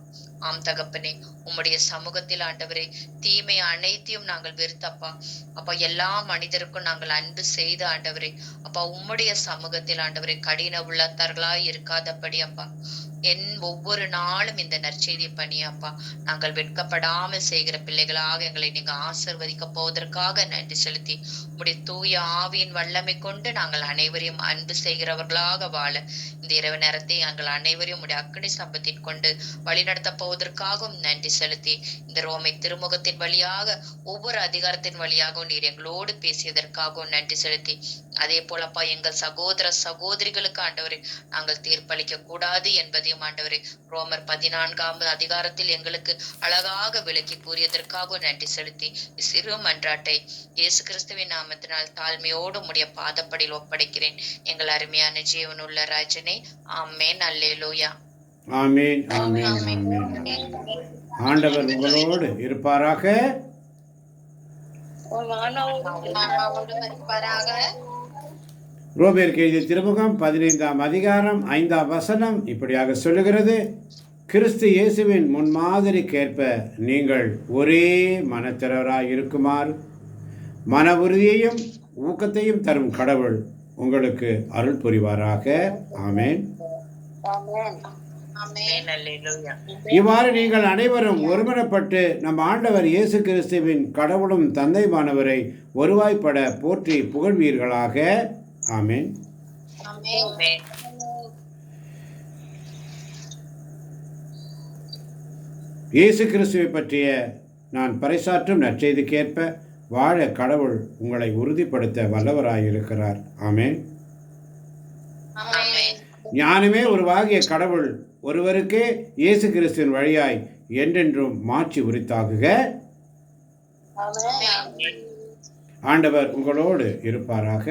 ஆம் தகப்பனே, உம்முடைய சமூகத்தில் ஆண்டவரே தீமை அனைத்தையும் நாங்கள் வெறுத்தப்பா அப்பா எல்லா மனிதருக்கும் நாங்கள் அன்பு செய்து ஆண்டவரே அப்பா உம்முடைய சமூகத்தில் ஆண்டவரே கடின உள்ளத்தார்களாய் இருக்காதபடி அப்பா ஒவ்வொரு நாளும் இந்த நற்செய்தி பணி அப்பா நாங்கள் வெட்கப்படாமல் செய்கிற பிள்ளைகளாக எங்களை நீங்க ஆசிர்வதிக்க போவதற்காக நன்றி செலுத்தி உடைய தூய ஆவியின் வல்லமை கொண்டு நாங்கள் அனைவரையும் அன்பு செய்கிறவர்களாக வாழ இந்த இரவு நேரத்தை நாங்கள் அனைவரையும் உடைய அக்னி சம்பத்தின் கொண்டு வழிநடத்த போவதற்காகவும் நன்றி செலுத்தி இந்த ரோமை திருமுகத்தின் வழியாக ஒவ்வொரு அதிகாரத்தின் வழியாகவும் நீர் எங்களோடு பேசியதற்காகவும் நன்றி செலுத்தி அதே போலப்பா எங்கள் சகோதர சகோதரிகளுக்கு ஆண்டவரை நாங்கள் தீர்ப்பளிக்க கூடாது என்பதையும் ஆண்டவரே ரோமர் 14ஆம் அதிகாரத்தில் எங்களுக்கு அழகாக விளக்கி கூறியதற்காக நன்றி செலுத்தி சிறு மன்றாட்டை இயேசு கிறிஸ்துவின் நாமத்தினால் தாழ்மையோடு உடைய பாதப்படியில் ஒப்படைக்கிறேன் எங்கள் அருமையான ஜீவனுள்ள ராஜனே. ஆமென். அல்லேலூயா. ஆமீன், ஆமீன், ஆமீன். ஆண்டவர் உங்களோடு இருப்பாராக. ரோமேயருக்கு எழுதிய திருமுகம் 15ஆம் அதிகாரம் 5ஆம் வசனம் இப்படியாக சொல்லுகிறது, கிறிஸ்து இயேசுவின் முன்மாதிரிக்கேற்ப நீங்கள் ஒரே மனத்திறராய் இருக்குமாறு மன உறுதியையும் ஊக்கத்தையும் தரும் கடவுள் உங்களுக்கு அருள் புரிவாராக. ஆமென். இவ்வாறு நீங்கள் அனைவரும் ஒருமனப்பட்டு நம் ஆண்டவர் இயேசு கிறிஸ்துவின் கடவுளும் தந்தைமானவரை ஒருவாய்ப்பட போற்றி புகழ்வீர்களாக. ஆமென். இயேசு கிறிஸ்துவை பற்றிய நான் பறைசாற்றும் நற்செய்திக்கேற்ப வாழ கடவுள் உங்களை உறுதிப்படுத்த வல்லவராயிருக்கிறார். ஆமென். ஞானமே உருவாகிய கடவுள் ஒருவருக்கே இயேசு கிறிஸ்துவின் வழியாய் என்றென்றும் மாட்சி உரித்தாகுக. ஆண்டவர் உங்களோடு இருப்பாராக.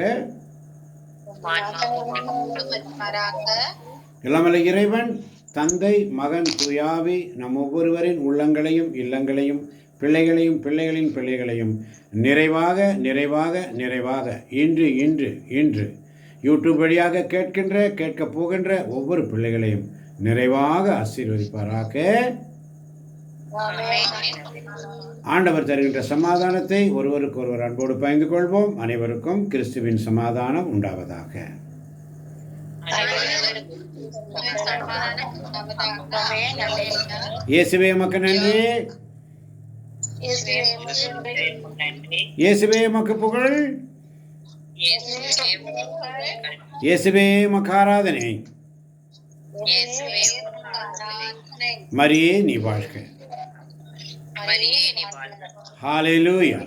இளமலை இறைவன் தந்தை மகன் தூயாவி நம் ஒவ்வொருவரின் உள்ளங்களையும் இல்லங்களையும் பிள்ளைகளையும் பிள்ளைகளின் பிள்ளைகளையும் நிறைவாக நிறைவாக நிறைவாக இன்று இன்று இன்று யூடியூப் வழியாக கேட்கப் போகின்ற ஒவ்வொரு பிள்ளைகளையும் நிறைவாக ஆசீர்வதிப்பாராக. ஆண்டவர் தருகின்ற சமாதானத்தை ஒருவருக்கு ஒருவர் அன்போடு பகிர்ந்து கொள்வோம். அனைவருக்கும் கிறிஸ்துவின் சமாதானம் உண்டாவதாக. இயேசுவே உமக்கு நன்றி. இயேசுவே உமக்கு புகழ். இயேசுவே உமக்கு ஆராதனை. மரியே நீ வாழ்க. ஹல்லேலூயா.